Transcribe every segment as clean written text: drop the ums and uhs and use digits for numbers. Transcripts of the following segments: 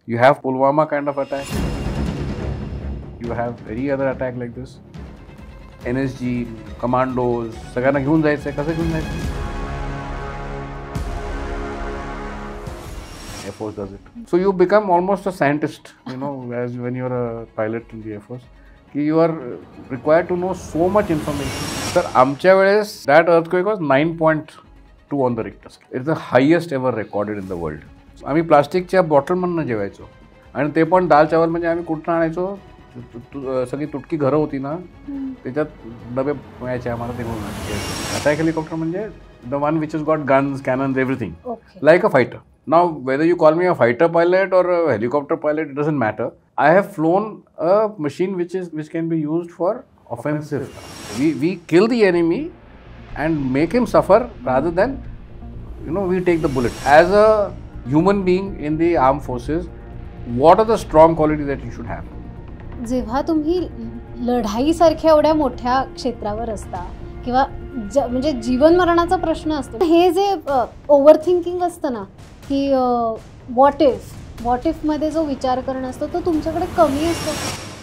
You have Pulwama kind of attack. You have any other attack like this. NSG, commandos, सगळ्यांना घेऊन जायचं आहे. कसं घेऊन जायचं? Air Force does it. So you become almost a scientist, as when you're a pilot in the Air Force. You are required to know so much information. Sir, आमच्या वेळेस that earthquake was 9.2 on the Richter scale. It's the highest ever recorded in the world. आम्ही प्लास्टिकच्या बॉटलमधनं जेवायचो आणि ते पण दाल चावल म्हणजे आम्ही कुठून आणायचो, सगळी तुटकी घरं होती ना त्याच्यात डबे मिळायचे आम्हाला, ते घेऊन अटॅक हेलिकॉप्टर म्हणजे the one which is got guns, cannons, everything like a fighter. Now whether you call me a fighter pilot or a helicopter pilot, it doesn't matter. I have flown a machine which can be used for offensive. We kill the enemy and make him suffer rather than we take the bullet. As a human being in the armed forces, what are the strong qualities that you should have? जेव्हा तुम्ही लढाईसारख्या एवढ्या मोठ्या क्षेत्रावर असता किंवा म्हणजे जीवन मरणाचा प्रश्न असतो, हे जे ओव्हर थिंकिंग असतं ना की व्हॉट इफ मध्ये जो विचार करणं असतो तो तुमच्याकडे कमी असतो.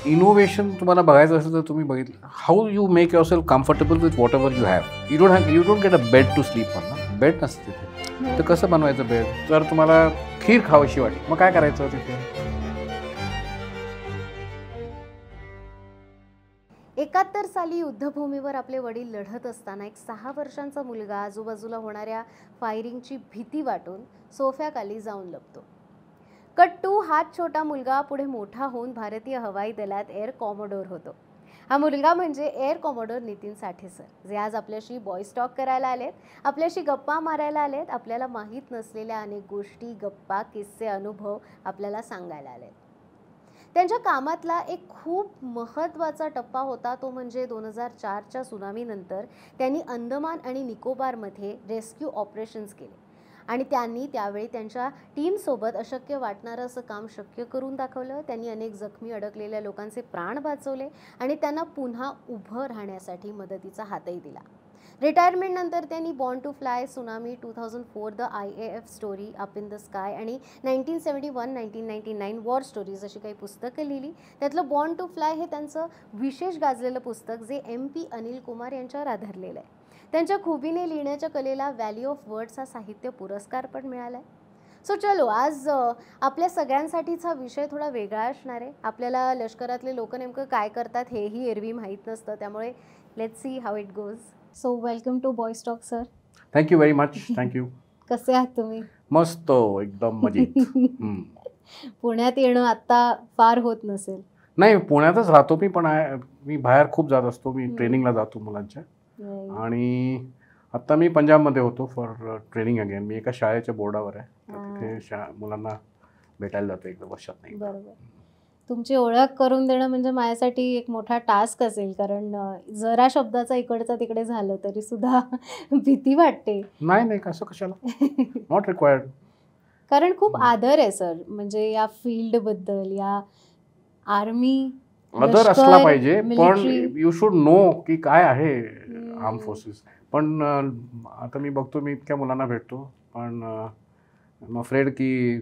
इनोव्हेशन तुम्हाला बघायचं असेल तर तुम्ही बघितलं how you make yourself comfortable with whatever you have. You don't get a bed to sleep on ना. बेड नसते तिथे, तर कसं बनवायचं बेड? जर तुम्हाला खीर खावीशी वाटली मग काय करायचं तिथे? 71 साली युद्धभूमीवर आपले वडील लढत असताना एक 6 वर्षांचा मुलगा आजूबाजूला होणाऱ्या फायरिंगची भीती वाटून सोफ्याखाली जाऊन लपतो. कट टू हात छोटा मुलगा पुढे मोठा होऊन भारतीय हवाई दलात एअर कॉमोडोर होतो. हा मुलगा म्हणजे एअर कॉमोडोर नितीन साठे सर, जे आज आपल्याशी बॉयज टॉक करायला आलेत, आपल्याशी गप्पा मारायला आलेत, आपल्याला माहीत नसलेल्या अनेक गोष्टी, गप्पा, किस्से, अनुभव आपल्याला सांगायला आलेत. त्यांच्या कामातला एक खूप महत्त्वाचा टप्पा होता तो म्हणजे 2004च्या सुनामीनंतर त्यांनी अंदमान आणि निकोबारमध्ये रेस्क्यू ऑपरेशन्स केले आणि त्यांनी त्यावेळी त्यांच्या टीमसोबत अशक्य वाटणारं असं काम शक्य करून दाखवलं. त्यांनी अनेक जखमी अडकलेल्या लोकांचे प्राण वाचवले आणि त्यांना पुन्हा उभं राहण्यासाठी मदतीचा हातही दिला. रिटायरमेंट नंतर त्यांनी born to fly, tsunami, 2004 the IAF story, up in the sky आणि 1971-1999 वॉर स्टोरीज अशी काही पुस्तकं लिहिली. त्यातलं बॉर्न टू फ्लाय हे त्यांचं विशेष गाजलेलं पुस्तक जे MP अनिल कुमार यांच्यावर आधारलेलं आहे. त्यांच्या खुबीने लिहिण्याच्या कलेला व्हॅली ऑफ वर्ड्स हा साहित्य पुरस्कार पण मिळाला आहे. सो चलो, आज आपल्या सगळ्यांसाठीचा विषय थोडा वेगळा असणार आहे. आपल्याला लष्करातले लोक नेमकं काय करतात हेही एरवी माहीत नसतं, त्यामुळे let's see how it goes. So welcome to boys talk sir. Thank you very much. Thank you. कसे आहात तुम्ही? मस्त, एकदम मजेत. पुण्यात येणं आता फार होत नसेल? नाही, पुण्यातच राहतो मी, पण मी बाहेर खूप जात असतो. मी ट्रेनिंगला जातो मुलांच्या, आणि आता मी पंजाबमध्ये होतो फॉर ट्रेनिंग अगेन. मी एका शाळेच्या बोर्डावर आहे, तिथे मुलांना भेटायला जातो एकदा वर्षात. नाही, बरोबर. तुमची ओळख करून देणं म्हणजे माझ्यासाठी एक मोठा टास्क असेल, कारण जरा शब्दाचा इकडचा तिकडे झालं तरी सुद्धा भीती वाटते. नाही कसं कशाला, नॉट रिक्वायर्ड. कारण खूप आदर आहे सर, म्हणजे या फील्ड बद्दल, या आर्मी आदर असला पाहिजे, पण यू शुड नो की काय आहे आर्म फोर्सेस. पण आता मी बघतो, मी इतक्या मुलांना भेटतो, पण आय एम अफ्रेड की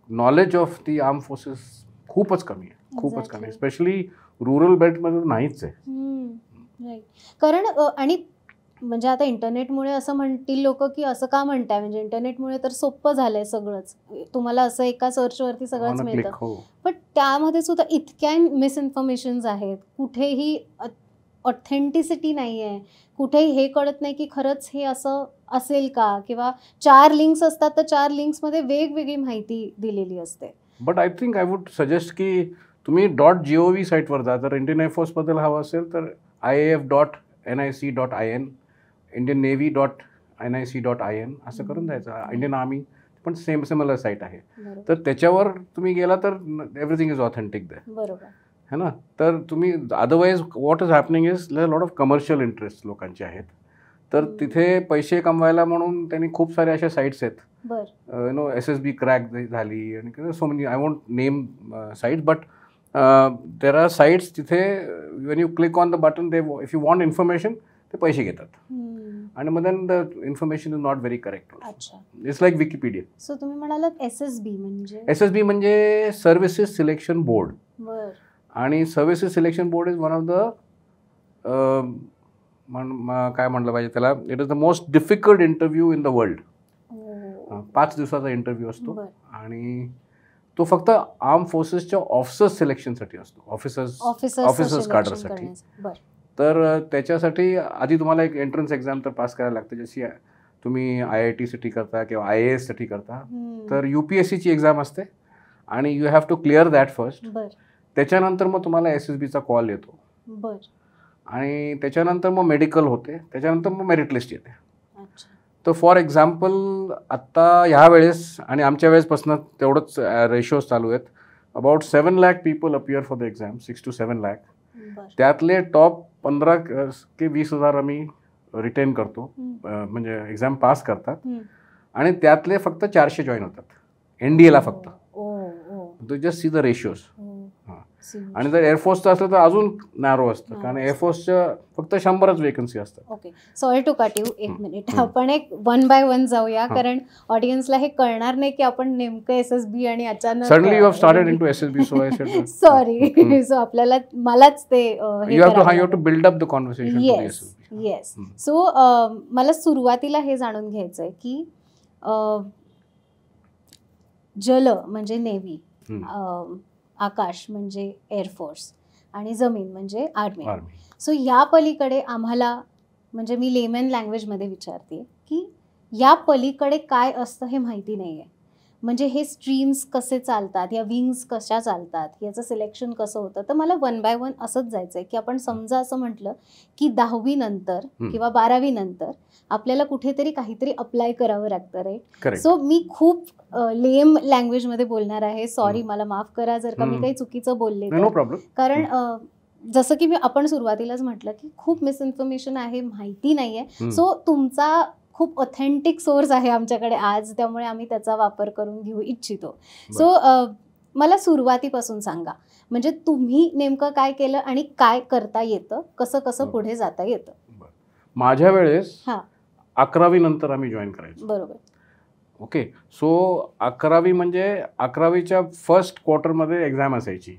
knowledge of the arm forces खूपच कमी आहे, खूपच कमी, स्पेशली रुरल बेल्टमध्ये नाहीच आहे. कारण आणि म्हणजे आता इंटरनेटमुळे असं म्हणतील लोक की असं का म्हणताय, म्हणजे इंटरनेटमुळे तर सोपं झालंय सगळंच, तुम्हाला असं एका सर्चवरती सगळंच मिळतं, पण त्यामध्ये सुद्धा इतक्या मिसइन्फॉर्मेशन्स आहेत, कुठेही ऑथेंटिसिटी नाही आहे, कुठेही हे कळत नाही की खरंच हे असं असेल का, किंवा 4 लिंक्स असतात तर 4 लिंक्समध्ये वेगवेगळी माहिती दिलेली असते. But I think I would suggest की तुम्ही .gov साईटवर जा. जर इंडियन एअरफोर्सबद्दल हवं असेल तर IAF.nic.in, इंडियन नेव्ही.nic.in असं करून जायचं. इंडियन आर्मी पण सिमिलर साईट आहे, तर त्याच्यावर तुम्ही गेला तर एव्हरीथिंग इज ऑथेंटिक दे, बरोबर है ना. तर तुम्ही otherwise what is happening is lot of commercial interest लोकांचे आहेत, तर तिथे पैसे कमवायला म्हणून त्यांनी खूप सारे अशा साईट्स आहेत. SSB क्रॅक झाली आणि so many, I won't name sites, but there are sites तिथे when you click on the button, they if you want information ते पैसे घेतात. आणि मग then the information is not very correct. अच्छा. It's like Wikipedia. सो तुम्ही म्हणालात SSB म्हणजे? SSB म्हणजे सर्व्हिसेस सिलेक्शन बोर्ड. बर. आणि services selection board is one of the काय म्हणलं पाहिजे त्याला, it is the most difficult interview in the world. 5 दिवसाचा इंटरव्ह्यू असतो आणि तो फक्त आर्म फोर्सेसच्या ऑफिसर्स सिलेक्शनसाठी असतो, ऑफिसर्स काढण्यासाठी. तर त्याच्यासाठी आधी तुम्हाला एक एंट्रन्स एक्झाम तर पास करायला लागते, जशी तुम्ही IIT साठी करता किंवा IAS साठी करता. तर UPSCची एक्झाम असते आणि you have to clear that first. त्याच्यानंतर मग तुम्हाला SSBचा कॉल येतो. आणि त्याच्यानंतर मग मेडिकल होते, त्याच्यानंतर मग मेरिट लिस्ट येते. तर फॉर एक्झाम्पल आत्ता ह्या वेळेस आणि आमच्या वेळेसपासून तेवढंच रेशोज चालू आहेत. About 7 lakh people appear for the exam, 6 to 7 lakh. त्यातले टॉप 15 ते 20,000 आम्ही रिटेन करतो, म्हणजे एक्झाम पास करतात. आणि त्यातले फक्त 400 जॉईन होतात NDAला फक्त. To just see the ratios. आणि जर एअरफोर्सचं असलं तर अजून नॅरो असतं, कारण एअरफोर्सच्या फक्त 100च वेकन्सी असतात. Okay, sorry to cut you, एक मिनिट. आपण एक 1 by 1 जाऊया, कारण ऑडियन्सला हे कळणार नाही की आपण नेमकं SSB आणि अचानक suddenly you have started into SSB, so I said sorry. So आपल्याला मलाच ते you have to build up the conversation. Yes. So मला सुरुवातीला हे जाणून घ्यायचंय की जल म्हणजे नेव्ही, आकाश म्हणजे एअरफोर्स आणि जमीन म्हणजे आर्मी. सो या पलीकडे आम्हाला, म्हणजे मी लेमन लँग्वेजमध्ये विचारते की या पलीकडे काय असतं हे माहिती नाही आहे. म्हणजे हे स्ट्रीम्स कसे चालतात, या विंग्स कशा चालतात, याचं सिलेक्शन कसं होतं. तर मला 1 by 1 असंच जायचं आहे की आपण समजा असं म्हटलं की 10वी नंतर किंवा 12वी नंतर आपल्याला कुठेतरी काहीतरी अप्लाय करावं लागतं, राईट? सो मी खूप लेम लँग्वेजमध्ये बोलणार आहे, सॉरी, मला माफ करा जर का मी काही चुकीचं बोलले. No problem. कारण जसं की आपण सुरुवातीलाच म्हटलं की खूप मिसइन्फॉर्मेशन आहे, माहिती नाही आहे. सो तुमचा खूप ऑथेंटिक सोर्स आहे आमच्याकडे आज, त्यामुळे आम्ही त्याचा वापर करून घेऊ इच्छितो. सो मला सुरुवातीपासून सांगा, म्हणजे तुम्ही नेमकं काय केलं आणि काय करता येतं, कसं कसं पुढे जाता येतं. माझ्या वेळेस 11वी नंतर आम्ही जॉईन करायचो. बरोबर. ओके. सो 11वी म्हणजे 11वीच्या फर्स्ट क्वार्टरमध्ये एक्झाम असायची.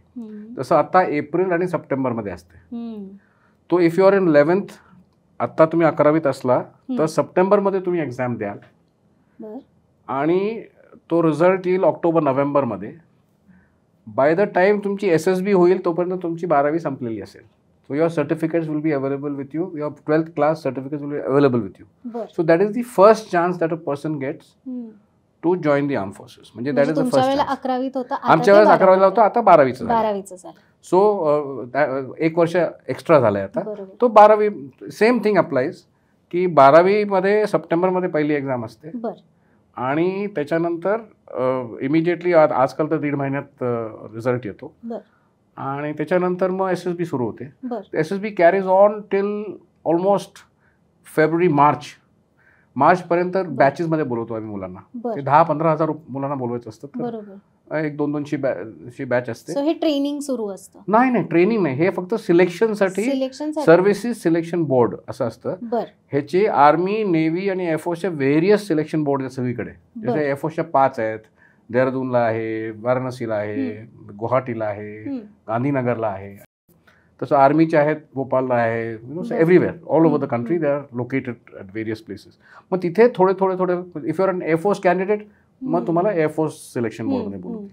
तसं आता एप्रिल आणि सप्टेंबरमध्ये असते. तो if you are in 11th, आत्ता तुम्ही 11वीत असला तर सप्टेंबरमध्ये तुम्ही एक्झाम द्याल आणि तो रिझल्ट येईल ऑक्टोबर-नोव्हेंबरमध्ये. बाय द टाईम तुमची SSB होईल तोपर्यंत तुमची 12वी संपलेली असेल. So your certificates will be available with you. Your 12th class certificates will be available with you. So that is the first chance that a person gets to join the armed forces. म्हणजे that is the first chance. 11वीत होता, आमच्या वेळेस 11वीला होता, आता 12वीचं झालं. So 1 वर्ष extra झालंय आता. तो 12वी सेम थिंग अप्लाइज की 12वीमध्ये सप्टेंबरमध्ये पहिली एक्झाम असते आणि त्याच्यानंतर इमिजिएटली आजकाल तर 1.5 महिन्यात रिझल्ट येतो आणि त्याच्यानंतर मग SSB सुरू होते. SSB carries on till almost मार्चपर्यंत बॅचेसमध्ये बोलवतो आम्ही मुलांना. ते 10-15 हजार मुलांना बोलवायचं असतं. 1-2-2ची बॅच असते. हे ट्रेनिंग सुरू असतं? नाही, ट्रेनिंग नाही, हे फक्त सिलेक्शनसाठी सर्व्हिसेस सिलेक्शन बोर्ड असं असतं. ह्याचे आर्मी, नेव्ही आणि एअरफोर्सच्या व्हेरियस सिलेक्शन बोर्ड आहेत सगळीकडे. जसे एअरफोर्सच्या 5 आहेत, देहरादूनला आहे, वाराणसीला आहे, गुवाहाटीला आहे, गांधीनगरला आहे. तसं आर्मीचे आहेत, भोपाळला आहे, everywhere all over the country they are located at various places. मग तिथे थोडे if you are an air force candidate मग तुम्हाला एअरफोर्स सिलेक्शन बोर्डमध्ये बोलवतील.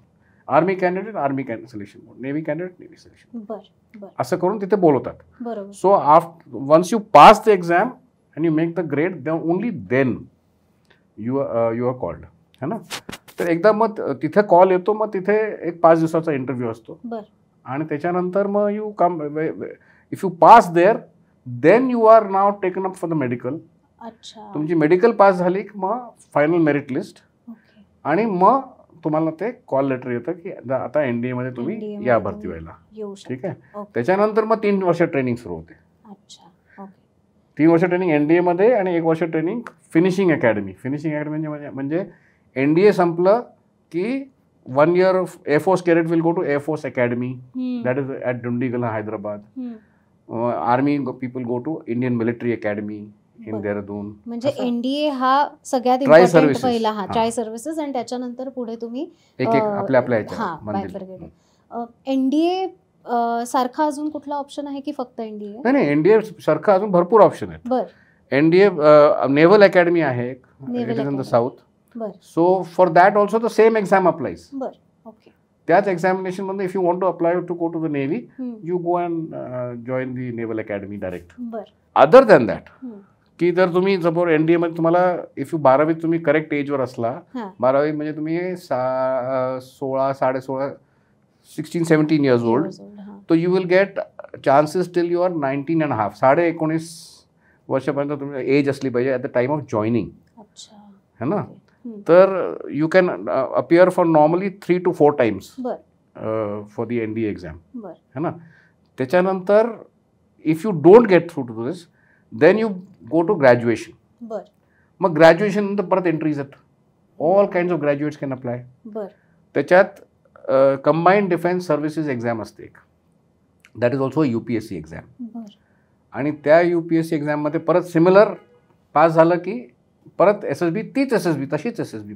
Army candidate army selection board, navy candidate navy selection, असं करून तिथे बोलवतात. So once you pass the exam and you make the grade, only then you are called, है ना. तर एकदा मग तिथे कॉल येतो, मग तिथे एक 5 दिवसाचा इंटरव्ह्यू असतो आणि त्याच्यानंतर मग you come, if you pass there then you are now taken up for the medical. तुमची मेडिकल पास झाली की मग फायनल मेरिट लिस्ट आणि मग तुम्हाला ते कॉल लेटर येतं की आता NDA मध्ये तुम्ही या भरती व्हायला. ठीक आहे. त्याच्यानंतर मग 3 वर्ष ट्रेनिंग सुरू होते. 3 वर्ष ट्रेनिंग NDA मध्ये आणि 1 वर्ष training finishing academy. Finishing academy म्हणजे NDA संपलं की 1 year air force cadet will go to air force academy, that is at Dundigal, Hyderabad. Army people go to Indian military academy in Dehradun. म्हणजे एनडीए हा सगळ्यात Tri इम्पॉर्टंट services. पहिला हा हां. ट्राय सर्व्हिसेस आणि त्याच्यानंतर पुढे तुम्ही एक आपल्या ह्याच्यावर बायफर्गेट. एनडीए सारखा अजून कुठला ऑप्शन आहे की फक्त एनडीए? नाही, एनडीए सारखं अजून भरपूर ऑप्शन आहेत. बर. एनडीए नेव्हल अकॅडमी आहे, it Naval is in the Academy. South. बर. So for that also the same exam applies. बर. ओके. त्याच एक्झामिनेशन मध्ये if you want to apply to go to the navy, you go and join the naval academy direct. बर. Other than that, की जर तुम्ही suppose NDA मध्ये तुम्हाला if you 12वीत तुम्ही करेक्ट एजवर असला, 12वी म्हणजे तुम्ही 16, 16.5, 16-17 years old, so you will get chances till you are 19.5, 19.5 वर्षापर्यंत तुम्ही एज असली पाहिजे at the time of joining. अच्छा. है ना. तर you can appear for normally 3 to 4 times for the NDA exam. है ना. त्याच्यानंतर if you don't get through to this, then you go to graduation. बर. मग ग्रॅज्युएशन नंतर परत एंट्रीज आहेत. All kinds of graduates can apply. बर. त्याच्यात कंबाईंड डिफेन्स सर्व्हिसेस एक्झाम असते एक, that is also UPSC exam. आणि त्या UPSC एक्झाममध्ये परत सिमिलर पास झालं की परत SSB, तीच SSB, तशीच SSB.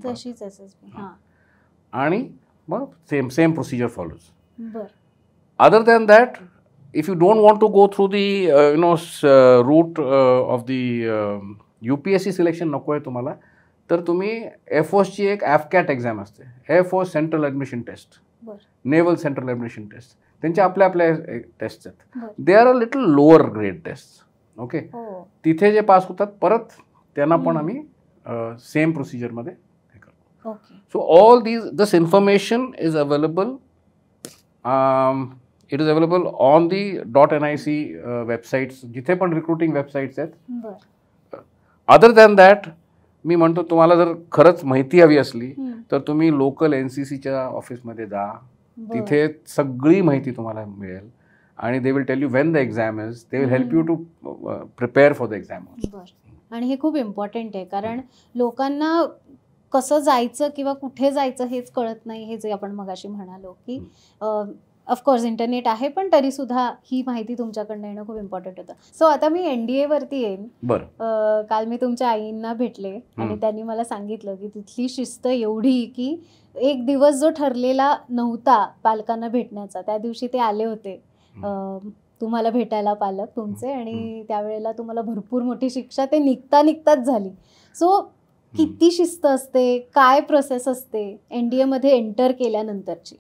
आणि मग same procedure follows. Other than that, if you don't want to go through the route of the UPSC selection नको आहे तुम्हाला, तर तुम्ही एअरफोर्सची एक AFCAT एक्झाम असते, air force central admission test, naval central admission test. त्यांच्या आपल्या टेस्ट आहेत. They are a little lower grade test. Okay. तिथे जे पास होतात परत त्यांना पण आम्ही सेम प्रोसिजरमध्ये हे करतो. So all this information is available. It is available on the .NIC websites, जिथे पण रिक्रुटिंग वेबसाईट्स आहेत. अदर दॅन दॅट, मी म्हणतो तुम्हाला जर खरंच माहिती हवी असली तर तुम्ही लोकल NCCच्या ऑफिसमध्ये जा. तिथे सगळी माहिती तुम्हाला मिळेल आणि they will tell you when the exam is, they will help you to prepare for the exam. आणि हे खूप इम्पॉर्टंट आहे, कारण लोकांना कसं जायचं किंवा कुठे जायचं हेच कळत नाही. हे जे आपण मगाशी म्हणालो की ऑफकोर्स इंटरनेट आहे, पण तरी सुद्धा ही माहिती तुमच्याकडनं येणं खूप इम्पॉर्टंट होतं. सो आता मी NDA वरती येईन. काल मी तुमच्या आईंना भेटले आणि त्यांनी मला सांगितलं की तिथली शिस्त एवढी की एक दिवस जो ठरलेला नव्हता पालकांना भेटण्याचा, त्या दिवशी ते आले होते तुम्हाला भेटायला, पालक तुमचे, आणि त्यावेळेला तुम्हाला भरपूर मोठी शिक्षा ते निघताच झाली. सो किती शिस्त असते, काय प्रोसेस असते NDA मध्ये एंटर केल्यानंतरची?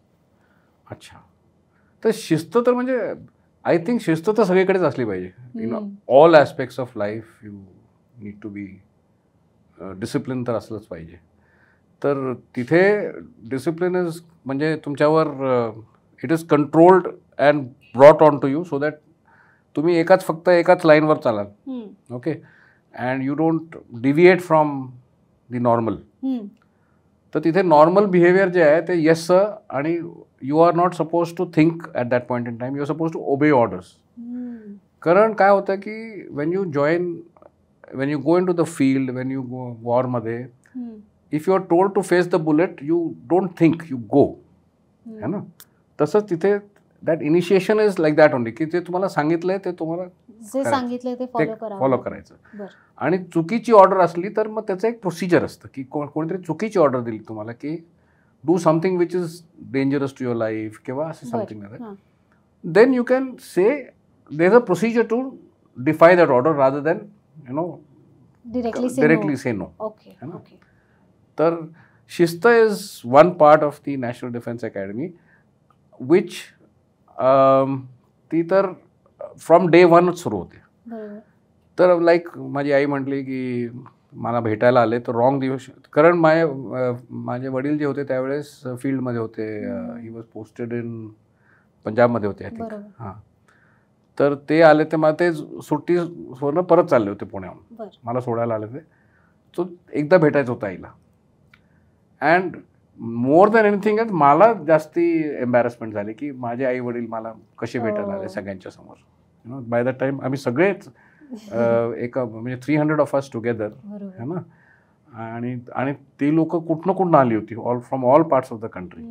अच्छा, तर शिस्त तर म्हणजे आय थिंक शिस्त तर सगळीकडेच असली पाहिजे. In all aspects of life you need to be discipline तर असलंच पाहिजे. तर तिथे डिसिप्लिन इज म्हणजे तुमच्यावर it is controlled and brought on to you, so that तुम्ही फक्त एकाच लाईनवर चालाल. Okay. And you don't deviate from the normal. तर तिथे नॉर्मल बिहेवियर जे आहे ते येस सर, आणि you are not suppose to think at that point in time, you are suppose to obey orders. कारण काय होतं की when you go into the field, when you go वॉरमध्ये, if you are told to face the bullet, you don't think, you go. है ना. तसंच तिथे that initiation is like that only, की ते तुम्हाला सांगितलंय ते तुम्हाला फॉलो करायचं. आणि चुकीची ऑर्डर असली तर मग त्याचं एक प्रोसिजर असतं की कोणीतरी चुकीची ऑर्डर दिली तुम्हाला की do something which is dangerous to your life किंवा असं something, then you can say there is a procedure to defy that order rather than directly say no. तर शिस्त is one part of the national defence academy, which ती तर from day 1 सुरू होते. तर like माझी आई म्हटली की मला भेटायला आले तर रॉंग दिवस, कारण माझे वडील जे होते त्यावेळेस फील्डमध्ये होते. ही वॉज पोस्टेड इन पंजाबमध्ये होते आय थिंक. हां. तर ते आले, ते मला ते सुट्टीवरनं परत चालले होते पुण्याहून, मला सोडायला आले ते. तो एकदा भेटायचं होतं आईला. And more than anything else मला जास्ती एम्बॅरसमेंट झाली की माझे आई वडील मला कसे भेटायला आले सगळ्यांच्या समोर. बाय दॅट टाइम आम्ही सगळेच एका म्हणजे 300 ऑफ अस टुगेदर, है ना. आणि ती लोक कुठनं आली होती, from all parts of the country.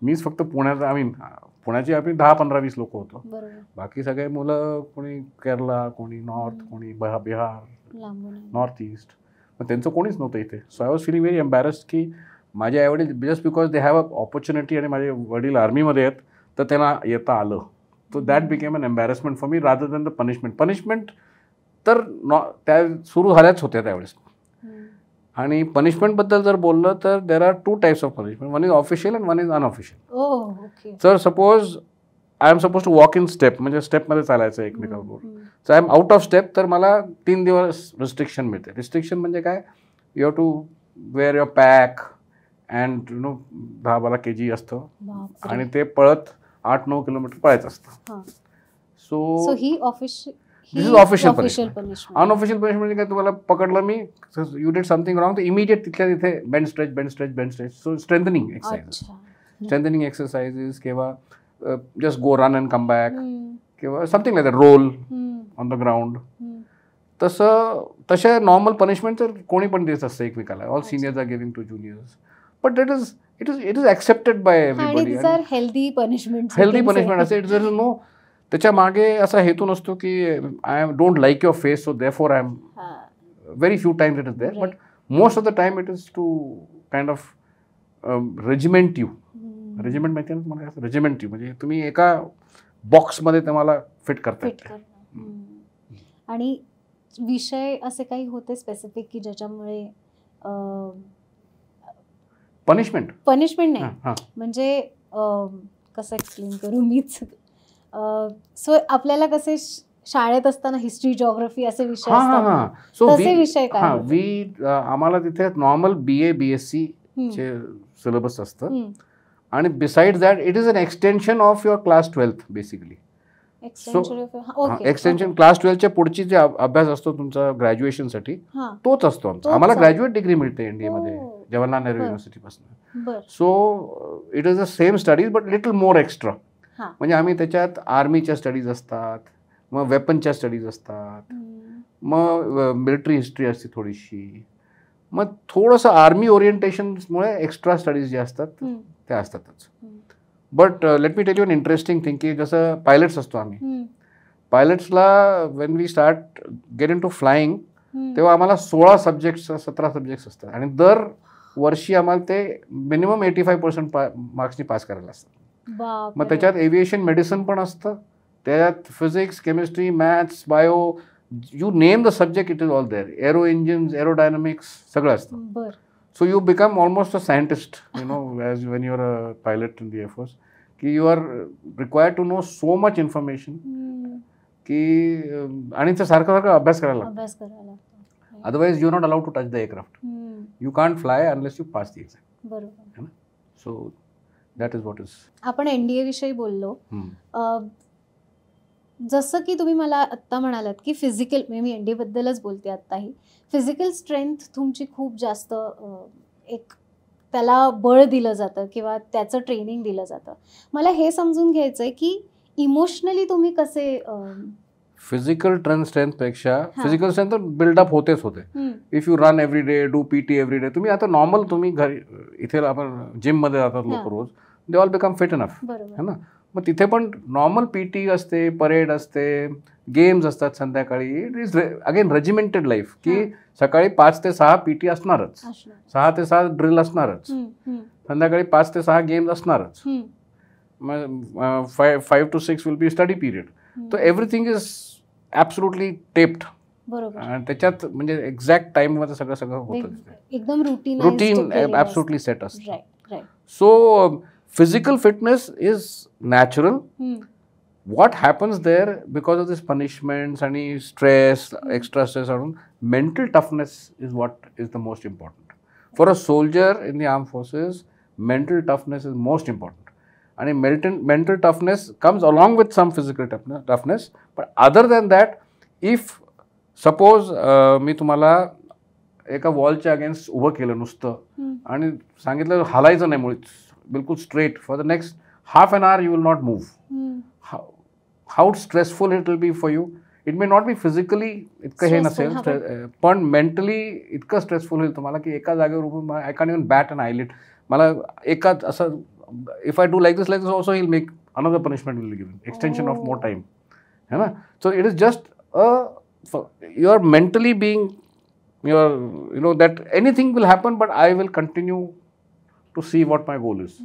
मीच फक्त पुण्याची आम्ही 10-15-20 लोक होतो. बाकी सगळे मुलं कोणी केरला, कोणी नॉर्थ, कोणी बिहार, लांबून आहे. North east. मग त्यांचं कोणीच नव्हतं इथे. So I was feeling very embarrassed की माझे आईवडील just because they have a opportunity आणि माझे वडील आर्मीमध्ये आहेत तर त्यांना येता आलं. So that became an embarrassment for me rather than the punishment तर त्या सुरू झाल्याच होत्या त्यावेळेस. आणि पनिशमेंटबद्दल जर बोललं तर there are 2 types of punishment. One is official and one is unofficial. तर suppose I am suppose to walk in step म्हणजे स्टेपमध्ये चालायचं एकमेकांबरोबर. So I am out of step तर मला 3 दिवस रिस्ट्रिक्शन मिळते. रिस्ट्रिक्शन म्हणजे काय, you have to wear your pack and 10-12 kg असतं आणि ते पळत 8-9 किलोमीटर पळायचं असतं. सो ही this is official punishment. Unofficial punishment म्हणजे काय, तुम्हाला पकडलं मी, यू डिड समथिंग रॉंग तर इमिजिएट तिथल्या तिथे bench stretch. So strengthening exercises किंवा just go run and come back किंवा something like that, roll on the ground. तशा नॉर्मल पनिशमेंट तर कोणी पण देत असतं एकमेकाला. All seniors are giving to juniors. But it is accepted by everybody. Healthy punishment असे देयर इज नो, त्याच्या मागे असा हेतू नसतो की I don't like your face so therefore I am. Very few times it is there but most of the time it is to kind of regiment you. Regiment माहिती आहे ना तुम्हाला, रेजिमेंट यू म्हणजे तुम्ही एका बॉक्समध्ये तुम्हाला फिट करता. आणि विषय असे काही होते स्पेसिफिक की ज्याच्यामुळे पनिशमेंट नाही म्हणजे कसं एक्सप्लेन करू मीच. सो आपल्याला कसे शाळेत असताना हिस्ट्री, जिओग्राफी असे विषय असतात, तसे विषय काय? आम्हाला तिथे नॉर्मल BA BSc चे सिलेबस असतं आणि beside that it is an extension of your class 12th basically. Extension class 12च्या पुढची जे अभ्यास असतो तुमचा ग्रॅज्युएशनसाठी तोच असतो आमचा. आम्हाला ग्रॅज्युएट डिग्री मिळते NDA मध्ये जवाहरलाल नेहरू युनिव्हर्सिटीपासून. So it is the same studies but little more extra. म्हणजे आम्ही त्याच्यात आर्मीच्या स्टडीज असतात, मग वेपनच्या स्टडीज असतात, मग मिलिटरी हिस्ट्री असते थोडीशी, मग थोडंसं आर्मी ओरिएंटेशनमुळे एक्स्ट्रा स्टडीज जे असतात त्या असतातच. But let me tell you an interesting thing की जसं पायलट्स असतो आम्ही, पायलट्सला when we start get into flying तेव्हा आम्हाला 16 सब्जेक्ट्स 17 सब्जेक्ट्स असतात आणि दर वर्षी आम्हाला ते मिनिमम 85% मार्क्सनी पास करायला असतात. मग त्याच्यात एव्हिएशन मेडिसिन पण असतं, त्याच्यात physics, chemistry, maths, bio, you name the subject it is all there. Aero engines, aerodynamics सगळं असतं. So you become almost a scientist as when you are a pilot in the air force की you are required to know so much information की आणि ते सारखं अभ्यास करायला लागतो. Otherwise you not allowed to touch the aircraft. You can't fly unless you pass the exam. बरोबर. So that is what is. आपण NDA विषयी बोललो. जसं की तुम्ही मला आत्ता म्हणालात की फिजिकल, म्हणजे मी NDA बद्दलच बोलते आत्ताही, फिजिकल स्ट्रेंथ तुमची खूप जास्त एक त्याला बळ दिलं जातं किंवा त्याचं ट्रेनिंग दिलं जातं. मला हे समजून घ्यायचं आहे की इमोशनली तुम्ही कसे. फिजिकल स्ट्रेंथपेक्षा फिजिकल स्ट्रेंथ तर बिल्डअप होतेच होते. If you run every day, do PT every day. तुम्ही आता नॉर्मल तुम्ही घरी इथे आपण जिममध्ये जातात लोक रोज, they all become fit enough है ना. मग तिथे पण नॉर्मल PT असते, परेड असते, गेम्स असतात संध्याकाळी. It is again regimented life की सकाळी 5 ते 6 PT असणारच, 6 ते 7 ड्रिल असणारच, संध्याकाळी 5 ते 6 गेम्स असणारच, मग 5 to 6 will be study period. तर एव्हरीथिंग इज ॲब्सोल्युटली टेप्ड. आणि त्याच्यात म्हणजे एक्झॅक्ट टाइममध्ये सगळं होतं. एकदम रुटीन ॲब्सोल्युटली सेट असतं. So physical fitness is natural. What happens there because of this punishments and stress, extra stress, mental toughness is what is the most important. For a soldier in the armed forces, mental toughness is most important. And mental toughness comes along with some physical toughness. But other than that, if suppose मी तुम्हाला एका वॉलच्या against उभं केलं नुसतं आणि सांगितलं हालायचं नाही मुळीच, बिलकुल straight for the next half an hour you will not move. How stressful it will be for you. It may not be physically इतकं हे नसेल, पण मेंटली इतकं स्ट्रेसफुल होईल तुम्हाला की एका जागेवर उभं I can even bat an eyelid. मला एकाच असं if I do like this also he will make another punishment will given extension of more time है ना. So it is just a you are mentally being, you know that anything will happen, but I will continue to see what my goal is.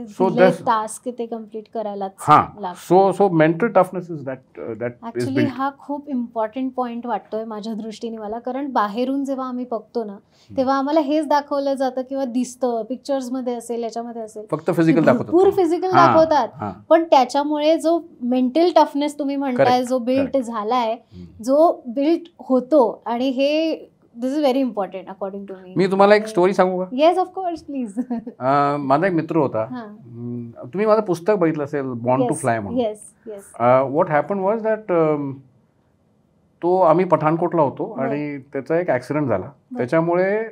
So that's task ते complete करायला. हां, so mental toughness is that is actually built. हा खूप important point वाटतोय माझ्या दृष्टीने मला, कारण बाहेरून जेव्हा आम्ही बघतो ना तेव्हा आम्हाला हेच दाखवलं जातं किंवा दिसतं, पिक्चर्स मध्ये असेल, याच्यामध्ये असेल, फक्त फिजिकल दाखवतात, भरपूर फिजिकल दाखवतात, पण त्याच्यामुळे जो मेंटल टफनेस तुम्ही म्हणताय जो बिल्ड झालाय, जो बिल्ड होतो, आणि हे this is very important according to me. मी तुम्हाला एक स्टोरी सांगू का? Yes of course please. माझा एक मित्र होता, तुम्ही माझं पुस्तक बघितलं असेल, बॉर्न टू फ्लाय म्हणून. Yes yes. What happen was that तो आम्ही पठाणकोटला होतो आणि त्याचा एक ॲक्सिडेंट झाला. त्याच्यामुळे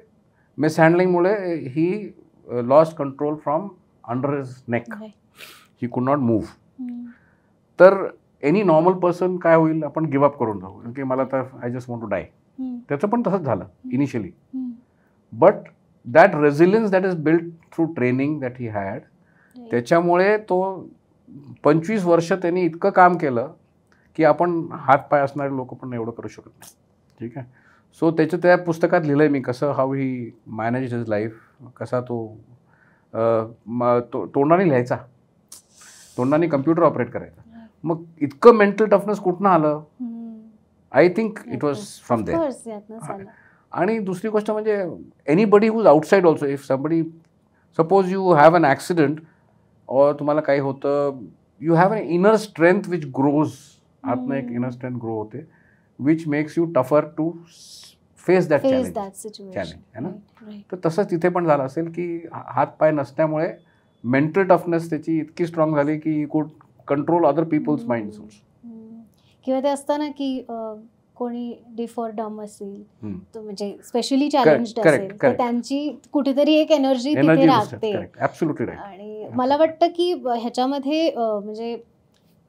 मिसहँडलिंगमुळे he lost control from under his neck, he could not move. तर एनी नॉर्मल पर्सन काय होईल, आपण गिव्हअप करून जाऊ की मला तर I just want to die. त्याचं पण तसंच झालं initially, but that resilience that is build through training that he had, त्याच्यामुळे तो 25 वर्ष त्यांनी इतकं काम केलं की आपण हात पाय असणारे लोक पण एवढं करू शकत नाही. ठीक आहे. सो त्याच्या त्या पुस्तकात लिहिलं आहे मी कसं how he manage his life, कसा तो तोंडाने लिहायचा, तोंडाने कम्प्युटर ऑपरेट करायचा. मग इतकं मेंटल टफनेस कुठनं आलं? I think it was from there. आणि दुसरी गोष्ट म्हणजे anybody whose outside also, if somebody suppose you have an accident और तुम्हाला काही होतं, you have an inner strength which grows, आतनं एक इनर स्ट्रेंथ ग्रो होते, which makes you tougher to face that challenge है ना. तर तसंच तिथे पण झालं असेल की हात पाय नसल्यामुळे मेंटल टफनेस त्याची इतकी स्ट्रॉंग झाली की he could control other people's minds also. किंवा ते असतं ना की कोणी डिफॉर डम असेल, तो म्हणजे स्पेशली चॅलेंज्ड असेल, तर त्यांची कुठेतरी एक एनर्जी तिथे राहते. आणि मला वाटतं की ह्याच्यामध्ये म्हणजे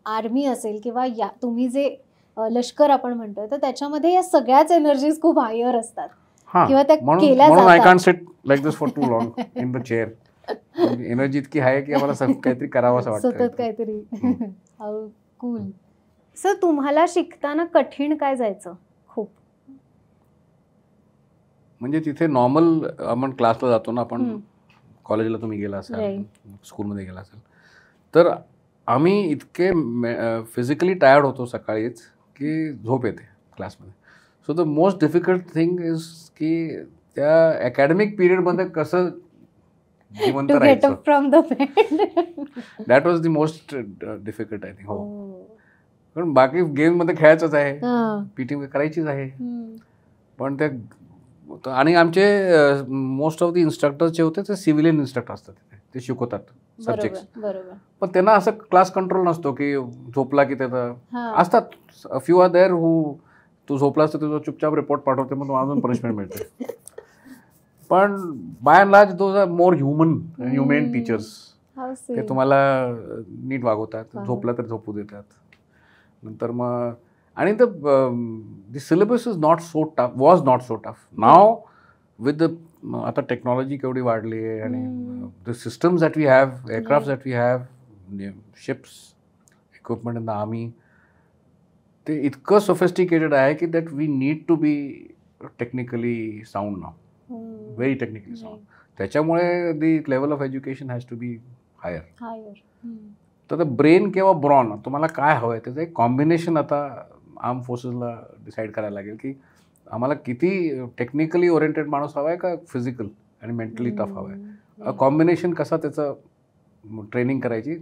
आर्मी असेल किंवा तुम्ही जे लष्कर आपण म्हणतोय, तर त्याच्यामध्ये या सगळ्याच एनर्जीज खूप हायर असतात किंवा त्या केल्या जातात. I can't sit like this for too long in the chair. Energy इतकी आहे की आम्हाला काहीतरी करावं असं वाटतं, सतत काहीतरी. How cool. सर, तुम्हाला शिकताना कठीण काय जायचं खूप? म्हणजे तिथे नॉर्मल आपण क्लासला जातो ना, आपण कॉलेजला तुम्ही गेला असाल, स्कूलमध्ये गेला असाल, तर आम्ही इतके फिजिकली टायर्ड होतो सकाळीच की झोप येते क्लासमध्ये. So the most difficult thing is की त्या अकॅडमिक पिरियडमध्ये कसं जिवंत राहायचं, that was the most difficult I think. हो, कारण बाकी गेममध्ये खेळायचंच आहे, पीटी करायचीच आहे, पण त्या आणि आमचे मोस्ट ऑफ द इन्स्ट्रक्टर जे होते ते सिव्हिलियन इन्स्ट्रक्टर असतात, ते शिकवतात सब्जेक्ट. पण त्यांना असं क्लास कंट्रोल नसतो की झोपला की त्याचं असतात. फ्यू आर देअर हू तू झोपला असतं तुझं चुपचाप रिपोर्ट पाठवते, मग अजून पनिशमेंट मिळते. पण by and large those are more humane teachers. ते तुम्हाला नीट वागवतात, झोपला तर झोपू देतात. नंतर मग आणि the syllabus is not so tough, was not so tough. Now with the आता टेक्नॉलॉजी केवढी वाढली आहे आणि the systems that we have, aircraft that we have, ships, equipment in the army, ते इतकं सोफिस्टिकेटेड आहे की that we need to be technically sound now, very technically sound. त्याच्यामुळे the level of education has to be higher. तर brain किंवा brawn तुम्हाला काय हवं आहे त्याचं एक कॉम्बिनेशन आता आर्म फोर्सेसला डिसाईड करायला लागेल की आम्हाला किती टेक्निकली ओरिएंटेड माणूस हवा आहे का फिजिकल आणि मेंटली टफ हवा आहे. कॉम्बिनेशन कसा त्याचं ट्रेनिंग करायची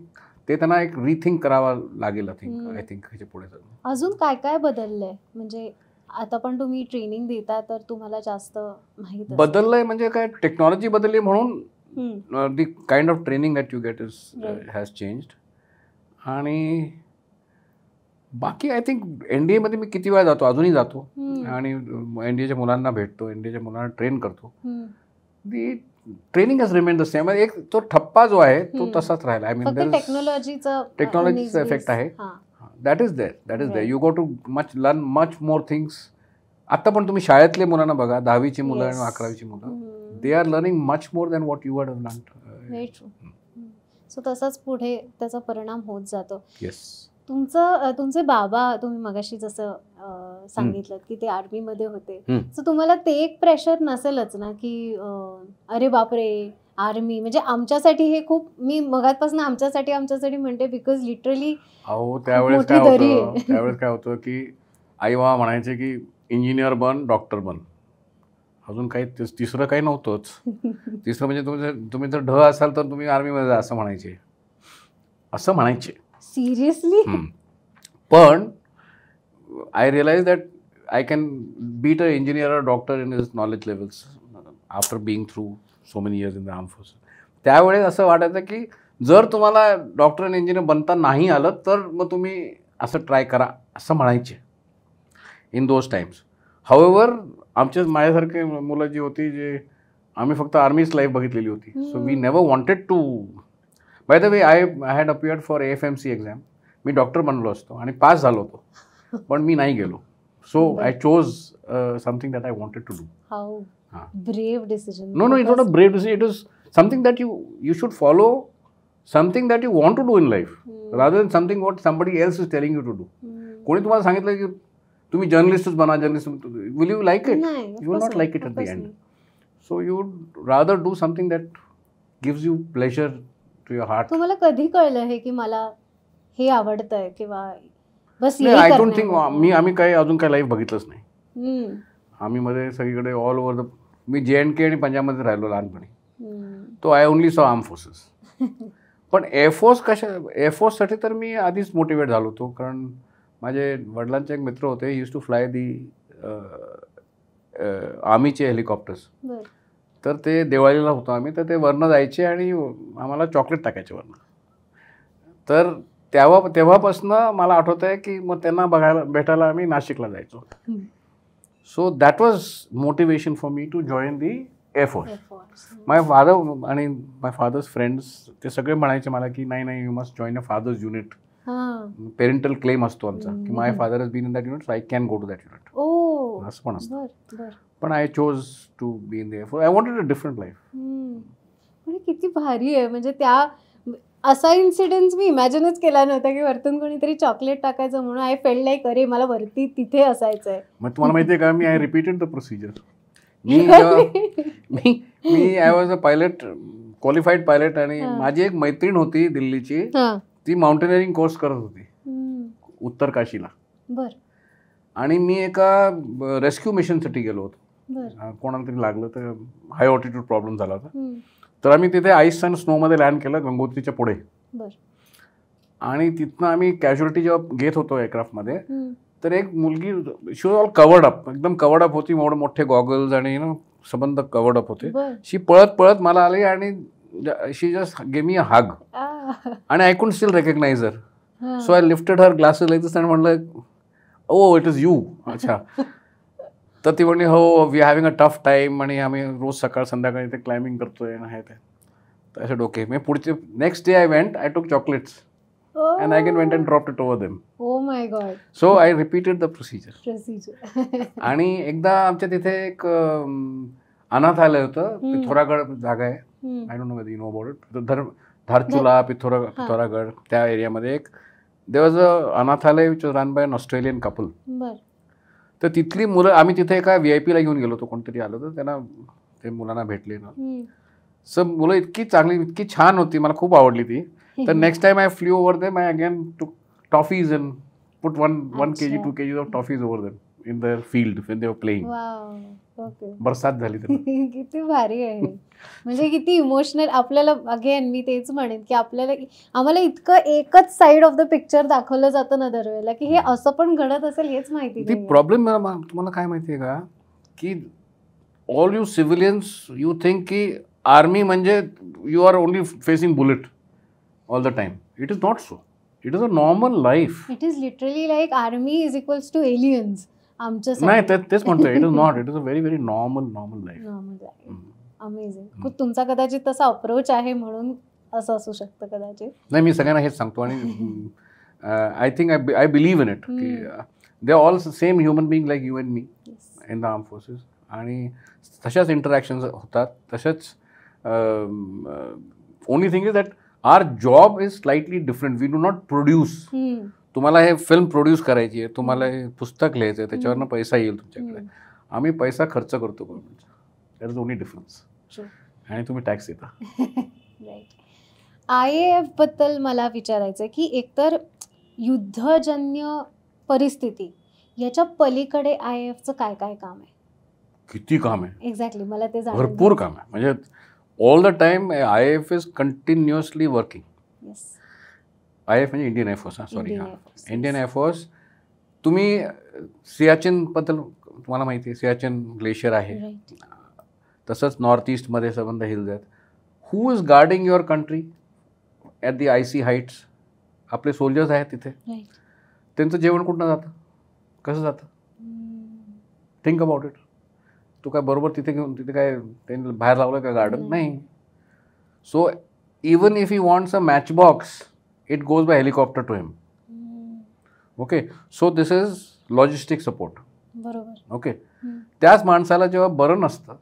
ते त्यांना एक रिथिंक करावं लागेल. आय थिंक ह्याच्या पुढे अजून काय काय बदललंय? म्हणजे आता पण तुम्ही ट्रेनिंग देता तर तुम्हाला जास्त माहिती बदललंय म्हणजे काय, टेक्नॉलॉजी बदलली म्हणून the kind of training that you gate is has changed. आणि बाकी आय थिंक NDA मध्ये मी किती वेळा जातो, अजूनही जातो आणि NDAच्या मुलांना भेटतो, NDAच्या मुलांना ट्रेन करतो. The training has remain the same. एक तो ठप्पा जो आहे तो तसाच राहिला. आय मीन टेक्नॉलॉजीचा इफेक्ट आहे. That is there. You go to learn much more things. आता पण तुम्ही शाळेतले मुलांना बघा, 10वीची मुलं आणि 11वीची मुलं, they are learning much more than what you had learned. So तसाच पुढे त्याचा परिणाम होत जातो. येस. तुमचे बाबा, तुम्ही मगाशी जसं सांगितलं की ते आर्मीमध्ये होते, तर तुम्हाला ते एक प्रेशर नसेलच ना की अरे बापरे आर्मी, म्हणजे आमच्यासाठी हे खूप, मी मगापासून आमच्यासाठी म्हणते बिकॉज लिटरली त्यावेळेस काय होतं, त्यावेळेस काय होतं की आई बाबा म्हणायचे की इंजिनियर बन, डॉक्टर बन, अजून काही तिसरं काही नव्हतंच. तिसरं म्हणजे तुम्ही जर ढ असाल तर तुम्ही आर्मीमध्ये जा असं म्हणायचे. सिरियसली? पण I realise that I can beat a engineer or doctor in his knowledge levels after being through so many years in the arm forces. त्यावेळेस असं वाटायचं की जर तुम्हाला डॉक्टर आणि इंजिनियर बनता नाही आलं तर मग तुम्ही असं ट्राय करा असं म्हणायचे इन दोज टाइम्स. हाऊएव्हर माझ्यासारखे मुलं जी होती, जे आम्ही फक्त आर्मीच लाईफ बघितलेली होती, so we never wanted to. By the way I had appeared for AFMC exam. मी डॉक्टर बनलो असतो आणि पास झालो होतो, पण मी नाही गेलो. So I chose something that I wanted to do. How brave decision. No, it's not a brave decision. It is something that you should follow, something that you want to do in life, rather than something what somebody else is telling you to do. कोणी तुम्हाला सांगितलं की तुम्ही जर्नलिस्टच बना, will you like it? You will not like it at the end. So you would rather do something that gives you pleasure to your heart. तुम्हाला कधी कळलं हे की मला हे आवडतंय किंवा बस हे आय डोंट थिंक आम्ही काही अजून काही लाईफ बघितलंच नाही. आम्ही मध्ये सगळीकडे all over the, me JNK आणि पंजाबमध्ये राहिलो लहानपणी, तो आय ओनली सॉ आर्म फोर्सेस. पण एअरफोर्ससाठी तर मी आधीच मोटिवेट झालो होतो, कारण माझे वडिलांचे एक मित्र होते, he use to fly the आर्मीचे हेलिकॉप्टर्स. तर ते दिवाळीला होतो आम्ही, तर ते वरनं जायचे आणि आम्हाला चॉकलेट टाकायचे वरनं. तर तेव्हापासून मला आठवत आहे की मग त्यांना भेटायला आम्ही नाशिकला जायचो. So that was motivation for me to join the air force. My father आणि माय फादर्स फ्रेंड्स ते सगळे म्हणायचे मला की नाही, you must join a father's unit. Parental claim असतो आमचा की my father has been in that unit, so I can go to that unit, असं पण असतं. पण I chose to be in the air force. I wanted a different life. किती भारी आहे. म्हणजे त्या असा इन्सिडेंट मी इमॅजिनच केला नव्हता की वरतून कोणीतरी चॉकलेट टाकायचं, म्हणून आय फेल्ट लाईक अरे मला वरती तिथे असायचंय. मग तुम्हाला माहिती आहे का, मी आय रिपीटेड द प्रोसिजर. मी I was a pilot, qualified pilot, आणि माझी एक मैत्रीण होती दिल्लीची, ती माउंटेनिअरिंग कोर्स करत होती उत्तर काशीला. आणि मी एका रेस्क्यू मिशनसाठी गेलो होतो. कोणाला तरी लागलं तर हाय ऑल्टिट्यूड प्रॉब्लेम झाला होता. तर आम्ही तिथे आईस अँड स्नोमध्ये लँड केलं गंगोत्रीच्या पुढे. आणि तिथनं आम्ही कॅज्युअलिटी जेव्हा घेत होतो एअरक्राफ्टमध्ये, तर एक मुलगी, शी वॉज ऑल कवर्ड अप, एकदम कवर्ड अप होती, मोठे गॉगल्स आणि संबंध कवर्ड अप होते. शी पळत मला आली आणि शी just gave me a hug, आणि I couldn't still recognise her. So I lifted her glasses like this आणि म्हणलं, ओ इट इज यू. अच्छा. तर ती म्हणली, हो we having a tough time, आणि आम्ही रोज सकाळ संध्याकाळी ते क्लाइम्बिंग करतोय ना, हे ते. तर असे डोके मी पुढचे next day I went, I टूक chocolates and I again went and dropped it over them. Oh my God. So I repeated the procedure. आणि एकदा आमच्या तिथे एक अनाथालय होतं, पिथोरागड जागा आहे, I don't know whether you know about it, Dharchula Pithoragarh, त्या एरियामध्ये एक देयर वॉज अ अनाथालय which was run by an Australian couple. तर तिथली मुलं, आम्ही तिथे एका VIP ला घेऊन गेलो होतो, कोणतरी आलं होतं, त्यांना ते मुलांना भेटले ना. सो मुलं इतकी चांगली, इतकी छान होती, मला खूप आवडली ती. The next time I flew over them, I again took toffees and put one kg, 2 kg of toffees over them in their field when they were playing. Wow. Okay. बरसात झाली तर. किती भारी आहे. म्हणजे किती इमोशनल. आपल्याला अगेन मी तेच म्हणेन की आम्हाला इतकं एकच साइड ऑफ द पिक्चर दाखवलं जातं ना दरवेळेला, की हे असं पण घडत असेल हेच माहिती नाही. प्रॉब्लेम तुम्हाला काय माहिती आहे का, की all you civilians you think की आर्मी म्हणजे you are only facing bullet all the time. It is not so. It is a normal life. It is literally like army is equals to aliens. नाही, तेच म्हणतोय. It is not. It is a very very normal life. Amazing. तुमचा कदाचित तसा approach आहे म्हणून असं असू शकतं कदाचित. नाही, मी सगळ्यांना हेच सांगतो, आणि I think I believe in it की they are all same human being like you and me in the arm forces. आणि तशाच इंटरॅक्शन्स होतात, तशाच. Only thing is that our job is slightly different. We do not produce. तुम्हाला हे film produce करायची आहे, तुम्हाला हे पुस्तक लिहायचं आहे, त्याच्यावरनं पैसा येईल तुमच्याकडे. आम्ही पैसा खर्च करतो गव्हर्नमेंटचा. That is only difference. आणि तुम्ही टॅक्स देता. राईट. IAF बद्दल मला विचारायचं आहे की एकतर युद्धजन्य परिस्थिती याच्या पलीकडे IAFचं काय काय काम आहे? किती काम आहे, एक्झॅक्टली, मला ते जाणून भरपूर काम आहे. म्हणजे all the time IAF is continuously working. Yes. IAF म्हणजे इंडियन एअरफोर्स. सॉरी, इंडियन हां, एअरफोर्स. Indian air force. तुम्ही सियाचीनबद्दल तुम्हाला माहिती आहे, सियाचीन ग्लेशियर आहे. राईट. तसंच नॉर्थ ईस्टमध्ये संबंध हिल्स आहेत. Who is guarding your country at the icy heights? आपले सोल्जर्स आहेत तिथे. राईट. त्यांचं जेवण कुठनं जातं, कसं जातं? Think about it. तू काय बरोबर तिथे घेऊन तिथे काय त्यांनी बाहेर लावलं का गार्डन? नाही. So even if you wants a match box, it goes by helicopter to him. Okay. So this is logistic support. बरोबर. ओके. त्याच माणसाला जेव्हा बरं नसतं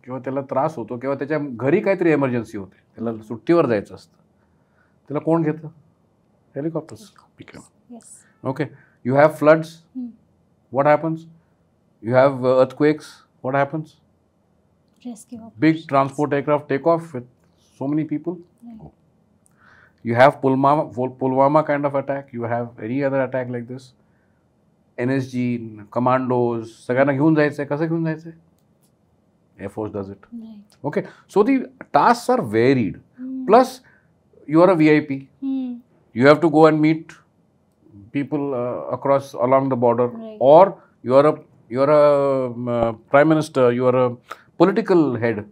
किंवा त्याला त्रास होतो किंवा त्याच्या घरी काहीतरी एमर्जन्सी होते, त्याला सुट्टीवर जायचं असतं, त्याला कोण घेतं? Helicopters. Okay. You have floods, what happens? You have earthquakes, what happens? Rescue Big transport aircraft take off with so many people. You have Pulwama kind of attack. You have any other attack like this. NSG, commandos, सगळ्यांना घेऊन जायचं आहे. कसं घेऊन जायचं आहे? Air Force does it. Right. Okay. So the tasks are varied. Plus, you are a VIP. You have to go and meet people across along the border. Right. Or you are a prime minister. You are a political head.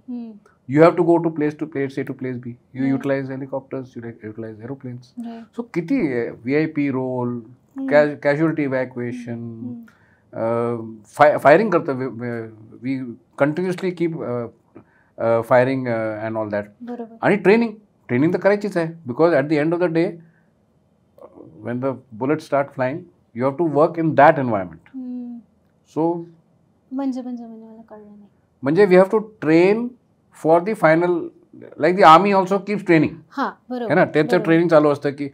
You have to go to place A to place B. You utilize helicopters, you utilize aeroplanes. Right. So kitty VIP role, casualty evacuation, firing karta. We continuously keep firing and all that. बरोबर. आणि training तर करायचीच आहे, because at the end of the day, when the bullets start flying, you have to work in that environment. So म्हणजे मला कळलं नाही. म्हणजे we have to train for the final, like the army also keeps training. हां, बरोबर. है ना, त्यांचं ट्रेनिंग चालू असतं की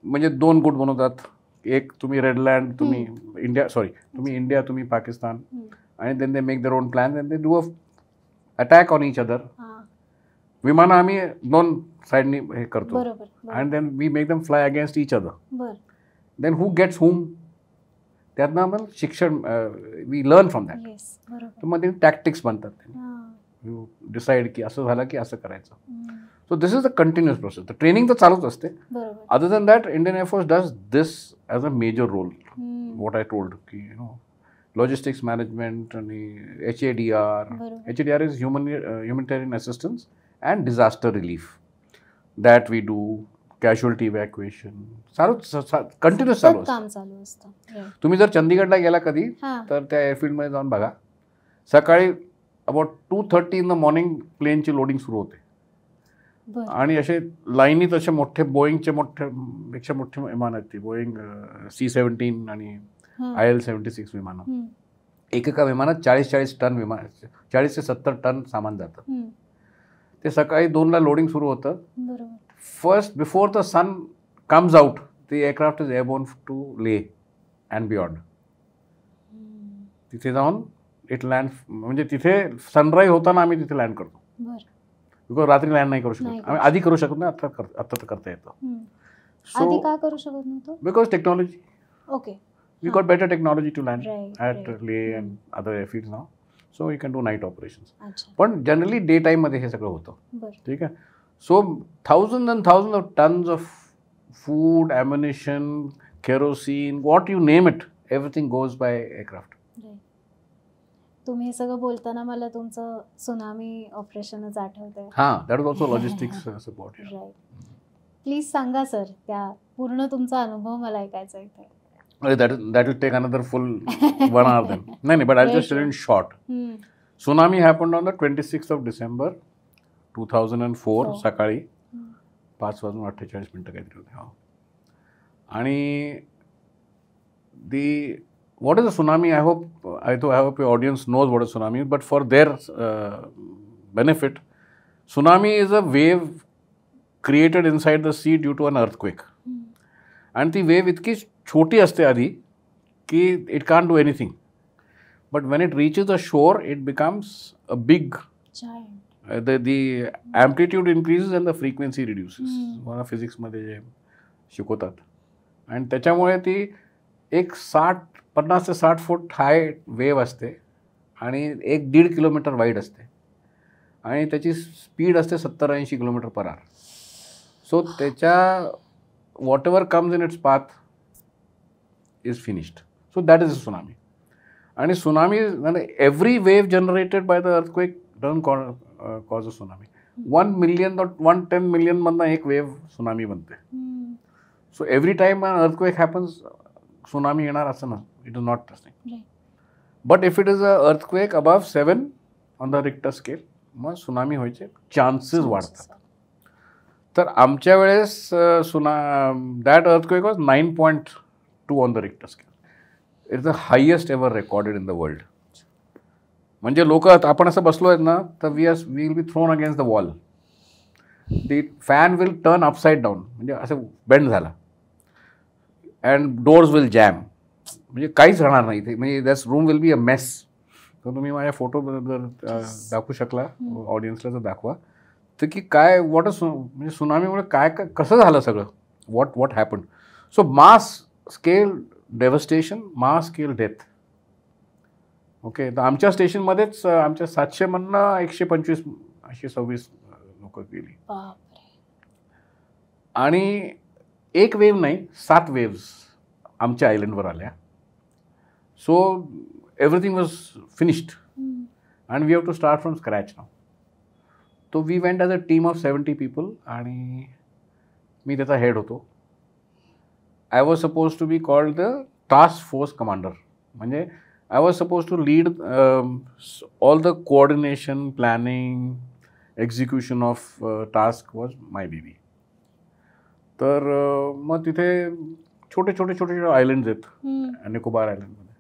म्हणजे 2 गुट बनवतात. एक तुम्ही रेडलँड, तुम्ही इंडिया, तुम्ही पाकिस्तान, आणि then they make their own plan and they do a attack on each other. विमानं आम्ही 2 साईडनी हे करतो. बरोबर. And then we make them fly against each other. बरं. देन हू गेट्स हुम, त्यातनं आपण शिक्षण we learn from that. Yes, बरोबर. तर मग ते टॅक्टिक्स बनतात. यू डिसाईड की असं झालं की असं करायचं. So this is a continuous process. तर ट्रेनिंग तर चालूच असते. बरोबर. अदर दॅन दॅट, Indian air force does this as a major role. What I told की लॉजिस्टिक्स मॅनेजमेंट आणि HADR. HADR is humanitarian assistance and disaster relief. That we do. Casualty evacuation continuous चालू काम चालू असतं. तुम्ही जर चंदीगडला गेला कधी, तर त्या एअरफील्डमध्ये जाऊन बघा. सकाळी अबाउट 2:30 इन द मॉर्निंग प्लेनची लोडिंग सुरू होते. आणि असे लाईनीत असे मोठे बोईंगचे पेक्षा मोठे विमान आहेत. ती बोईंग C-17 आणि IL-76 विमानं. एकेका विमानात 40 टन 40 ते 70 टन सामान जातं. ते सकाळी 2ला लोडिंग सुरू होतं. First before the sun comes out, the aircraft is airborne to Leh and beyond. तिथे जाऊन इट लँड, म्हणजे तिथे सनराईज होताना आम्ही तिथे लँड करतो. बिकॉज रात्री लँड नाही करू शकत आम्ही. आधी करू शकत नाही, आता तर करता येतं. आधी का करू शकत नव्हतं? Because technology. Okay. We got better technology to land at Leh and other airfields now. So you can do night operations. पण जनरली डे टाईममध्ये हे सगळं होतं. ठीक आहे. So thousands and thousands of tons of food, ammunition, kerosene, what you name it, everything goes by aircraft. तुम्ही हे सगळं बोलताना मला तुमचं सुनामी ऑपरेशनच आठवतंय. हां, that is also logistics support. Right. Please सांगा सर, त्या पूर्ण तुमचा अनुभव मला ऐकायचा आहे. That will take another full 1 hour then. No, but I'll just tell you in short. Tsunami happened on the 26th of December 2004 सकाळी 5:48 काहीतरी होते. आणि what is a tsunami? I hope your audience knows what a tsunami is, but for their benefit, tsunami is a wave created inside the sea due to an earthquake. And ती wave इतकी छोटी असते आधी की it can't do anything, but Wien it reaches the shore it becomes a big, the amplitude increases and the frequency reduces. मला फिजिक्समध्ये जे शिकवतात, आणि त्याच्यामुळे ती एक 50 ते 60 फूट हाय वेव्ह असते आणि 1-1.5 किलोमीटर वाईड असते आणि त्याची स्पीड असते 70-80 किलोमीटर पर आवर. सो त्याच्या whatever comes in its path is finished. So that is a tsunami. आणि tsunami, every wave generated by the earthquake don't cause a tsunami. 1 million or 110 million मधनं एक wave tsunami बनते. So every time earthquake happens tsunami येणार असं ना, it is not thing. But if it is a earthquake above 7 on the Richter scale, मग tsunami व्हायचे chances वाढतात. तर आमच्या वेळेस that earthquake was 9.2 on the Richter scale. It's the highest ever recorded in the world. म्हणजे लोक, आपण असं बसलो आहेत ना, तर we will be thrown against the wall. The fan will turn upside down, म्हणजे असं बेंड झाला, अँड डोर्स विल जॅम, म्हणजे काहीच राहणार नाही इथे, म्हणजे that room will be a mess. तर तुम्ही माझ्या फोटो जर दाखवू शकला ऑडियन्सला तर दाखवा, तर की काय म्हणजे सुनामीमुळे काय कसं झालं सगळं, what happen. So mass scale devastation, mass scale death. Okay, तर आमच्या स्टेशनमध्येच आमच्या 700 मधनं 125 126 लोक गेली. आणि एक वेव्ह नाही, 7 वेव्स आमच्या आयलंडवर आल्या. So everything was finished and we have to start from scratch now. तो we went as a team of 70 people आणि मी त्याचा हेड होतो. I was suppose to be called the task force commander. म्हणजे I was supposed to lead all the coordination, planning, execution of task was my baby. तर मग तिथे छोटे छोटे आयलंड्स आहेत निकोबार आयलंडमध्ये.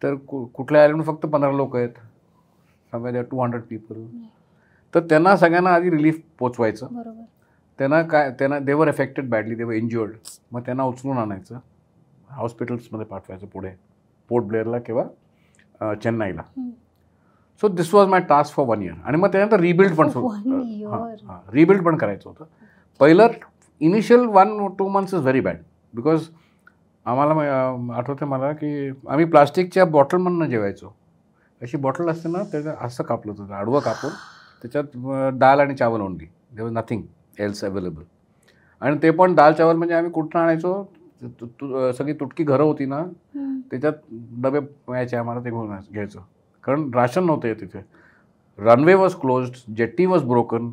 तर कुठल्या आयलंड फक्त 15 लोक आहेत, समजा 200 पीपल. तर त्यांना सगळ्यांना आधी रिलीफ पोचवायचं. त्यांना दे वर एफेक्टेड बॅडली, दे वर इंज्युअर्ड. मग त्यांना उचलून आणायचं, हॉस्पिटल्समध्ये पाठवायचं पुढे, पोर्ट ब्लेअरला किंवा चेन्नईला. So this was my task for 1 year. आणि मग त्यानंतर रिबिल्ड पण रिबिल्ड पण करायचं होतं. पहिलं initial 1 or 2 months is very bad, because आम्हाला आठवतं मला की आम्ही प्लास्टिकच्या बॉटलमधनं जेवायचो. अशी बॉटल असते ना, त्याचं असं कापलं होतं, आडवं कापून त्याच्यात दाल आणि चावल only, there was nothing else available. आणि ते पण दाल चावल म्हणजे आम्ही कुठनं आणायचो, सगळी तुटकी घरं होती ना, त्याच्यात डबे यायचे आम्हाला, ते घेऊन घ्यायचं, कारण राशन नव्हतं तिथे. Runway was closed, jetty was broken,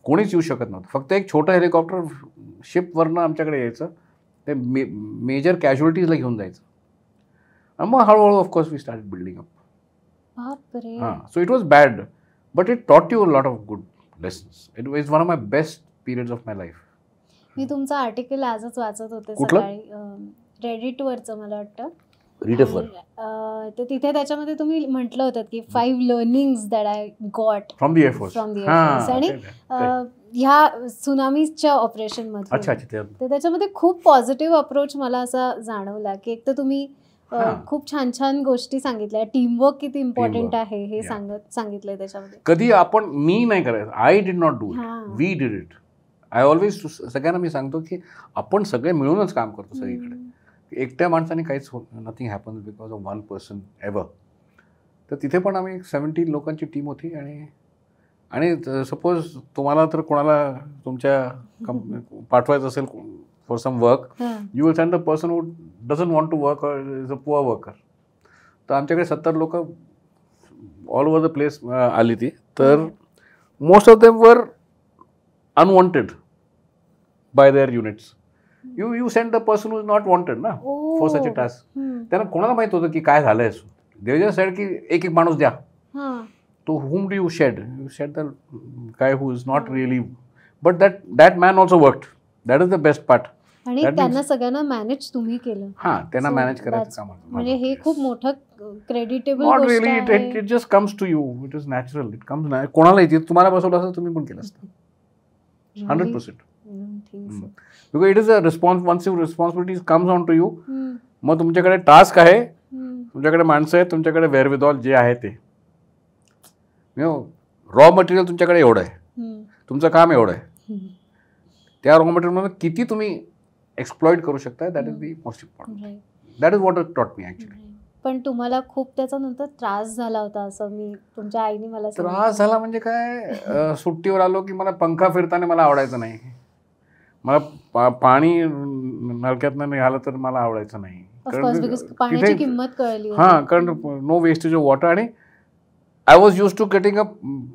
कोणीच येऊ शकत नव्हतं. फक्त एक छोटं हेलिकॉप्टर शिपवरनं आमच्याकडे यायचं, ते मेजर कॅज्युअलिटीजला घेऊन जायचं. आणि मग हळूहळू of course we start building up. हां, so it was bad, but it taught you a lot of good lessons. It was one of my best periods of my life. मी तुमचं आर्टिकल आजच वाचत होते सकाळी, रेडिटवरचं मला वाटतं, रीडफवर. तर तिथे त्याच्यामध्ये तुम्ही म्हटलं होतं की 5 learnings that I got from the air force. आणि ह्या सुनामीच्या ऑपरेशन मध्ये. अच्छा. तर त्याच्यामध्ये खूप पॉझिटिव्ह अप्रोच मला असा जाणवला की एक तर तुम्ही खूप छान छान गोष्टी सांगितल्या, टीमवर्क किती इम्पॉर्टंट आहे हे सांगितलंय त्याच्यामध्ये. कधी आपण मी नाही करायचं, I did not do it, we did it. I always सगळ्यांना मी सांगतो की आपण सगळे मिळूनच काम करतो सगळीकडे. एकट्या माणसाने काहीच होत, nothing happens because of 1 person ever. तर तिथे पण आम्ही 70 लोकांची टीम होती. आणि सपोज तुम्हाला तर कोणाला तुमच्या पाठवायचं असेल for some work, you will send the person who doesn't want to work or is a poor worker. तर आमच्याकडे 70 लोक ऑल ओव्हर द प्लेस आली ती. तर most of them were unwanted by their units. You send the person who is not wanted ना for such a task. त्यांना कोणाला माहित होतं की काय झालंय. दे जस्ट सेड की एक माणूस द्या. तो whom do you shed? You shed the guy who is not really, but that man also worked. That is the best part. आणि त्यांना सगळ्यांना मॅनेज तुम्ही केलं. हां, त्यांना मॅनेज करायचं काम. म्हणजे हे खूप मोठं क्रेडिटेबल गोष्ट आहे. Not really, it just comes to you, it is natural, it comes. कोणाला येते, तुम्हाला बसवलं असं तुम्ही पण केलं असतं 100%. Think so. Because it is a response, once you responsibilities comes on to you, मग तुमच्याकडे टास्क आहे, तुमच्याकडे माणसं आहेत, तुमच्याकडे वेअरविदॉल जे आहे ते, रॉ मटेरियल तुमच्याकडे एवढं आहे, तुमचं काम एवढं आहे, त्या रॉ मटेरियलमध्ये किती तुम्ही एक्सप्लॉइट करू शकता, that is the most important. That is what it taught me actually. पण तुम्हाला खूप त्याचा नंतर त्रास झाला होता असं मी तुमच्या आईने मला त्रास झाला म्हणजे काय, सुट्टीवर आलो की मला पंखा फिरताना मला आवडायचं नाही, मला पाणी नळक्यातनं निघालं तर मला आवडायचं नाही, पाण्याची किंमत कळली. हां, कारण नो वेस्टेज ऑफ वॉटर, आणि I was use to getting a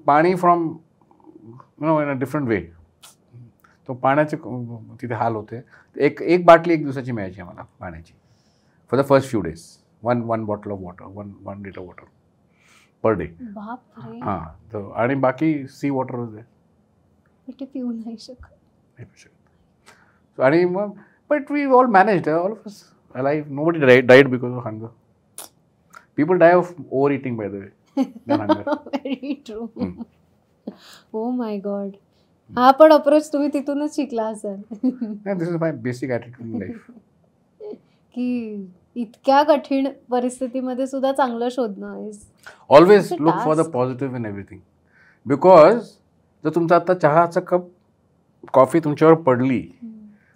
pani from in a different way. तो पाण्याचे तिथे हाल होते. एक बाटली एक दिवसाची मिळायची आम्हाला पाण्याची for the first few days. One bottle of water, one litre water per day. हां, आणि बाकी सी वॉटर होते, पिऊ नाही शकत. आणि मग but we all managed, all of us alive. Nobody died because of hunger. People die of overeating, by the way, than hunger. Very true. Oh my God. हा पण अप्रोच तुम्ही तिथूनच शिकला असाल. This is my basic attitude in life. की इतक्या कठीण परिस्थितीमध्ये सुद्धा चांगलं शोधणं. Always look for the positive in everything. Because जर तुमचा आता चहाचा कप, कॉफी तुमच्यावर पडली,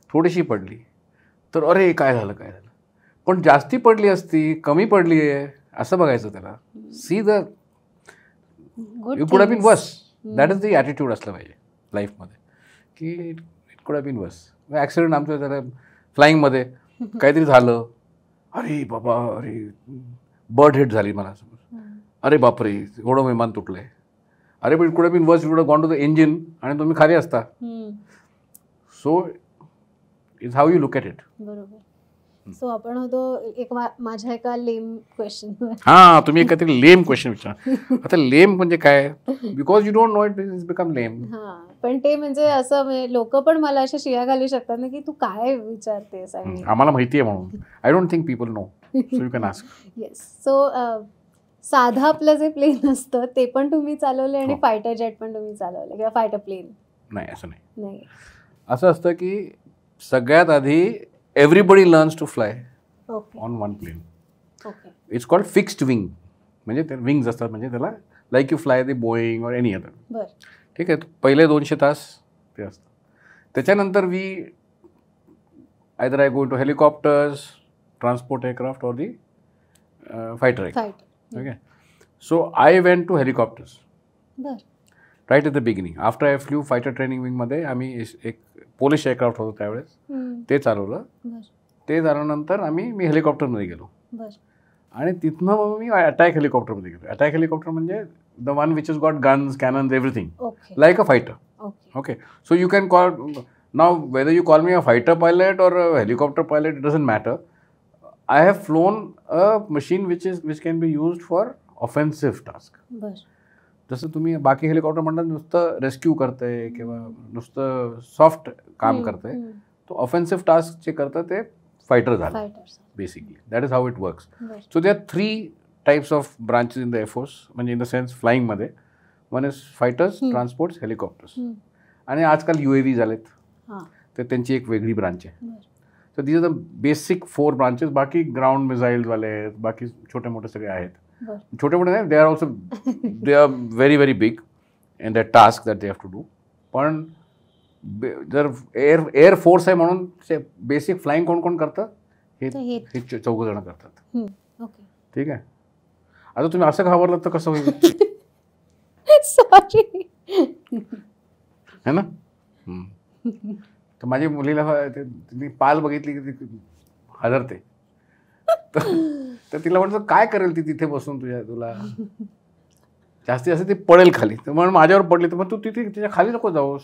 थोडीशी पडली, तर अरे काय झालं काय झालं, पण जास्ती पडली असती, कमी पडली आहे असं बघायचं त्याला. सी द यू कुड हॅव बीन वर्स. दॅट इज द ॲटिट्यूड असलं पाहिजे लाईफमध्ये, की इट कुड हॅव बीन वर्स. ॲक्सिडेंट आमचं झालं फ्लाईंगमध्ये, काहीतरी झालं, अरे बाबा, अरे बर्ड हिट झाली मला समज, अरे बापरे एवढं विमान तुटलं आहे, अरे पण it could have been worse, it would have gone to the engine आणि तुम्ही खाली असता. So is how you look at it. बरोबर. सो आपण होतो एक माझ्या एका लेम क्वेश्चन. हां, तुम्ही काहीतरी लेम क्वेश्चन विचार. आता लेम म्हणजे काय, because you don't know it is become lame. हां, पण ते म्हणजे असं लोक पण मला अशा शिव्या घालू शकतात ना, की तू काय विचारतेस. आम्हाला माहिती आहे म्हणून. I don't think people know, so you can ask. Yes. So साधं आपलं जे प्लेन असतं ते पण तुम्ही चालवले, आणि फायटर जेट पण तुम्ही चालवले, किंवा फायटर प्लेन. नाही, असं नाही. असं असतं की सगळ्यात आधी everybody learns to fly on one plane. It's called fixed wing. म्हणजे ते विंग्स असतात, म्हणजे त्याला like you fly the Boeing or any other. ठीक आहे. पहिले 200 तास ते असतं. त्याच्यानंतर we either I go to helicopters, transport aircraft or the fighter aircraft. Okay. So I went to helicopters right at the beginning. After I flew fighter training विंगमध्ये आम्ही एक पोलिश एअरक्राफ्ट होतो त्यावेळेस, ते चालवलं. ते झाल्यानंतर मी हेलिकॉप्टरमध्ये गेलो, आणि तिथनं मग मी अटॅक हेलिकॉप्टरमध्ये गेलो. अटॅक हेलिकॉप्टर म्हणजे the one which is got guns, cannons, everything like a fighter. Okay. So you can call now whether you call me a fighter pilot or helicopter pilot, it doesn't matter. I have flown a machine which can be used for offensive task. जसं तुम्ही बाकी helicopter म्हणतात नुसतं rescue करते किंवा नुसतं soft काम करते, तो ऑफेन्सिव्ह टास्क जे करतं ते फायटर झालं basically. That is how it works. So they are 3 types of branches in the air force, म्हणजे इन द सेन्स फ्लाईंगमध्ये. One is fighters, transports, helicopters, आणि आजकाल UAV झालेत, तर त्यांची एक वेगळी ब्रांच आहे. So these are the basic 4 branches. बाकी ग्राउंड मिसाईल्सवाले आहेत, बाकी छोटे मोठे सगळे आहेत. छोटे मोठे नाही, they are very very big in that task that they have to do. पण जर एअर फोर्स आहे म्हणून बेसिक फ्लाईंग कोण कोण करतं, हे 4 जण करतात. ठीक आहे. आता तुम्ही असं घाबरलात तर कसं होईल. सॉरी. है ना. तर माझ्या मुलीला तिने पाल बघितली की ती हादरते, तर तिला म्हणतो काय करेल ती तिथे बसून तुला जास्तीत जास्त ती पडेल खाली. तर म्हणून माझ्यावर पडली, तर मग तू तिथे तिच्या खाली नको जाऊस.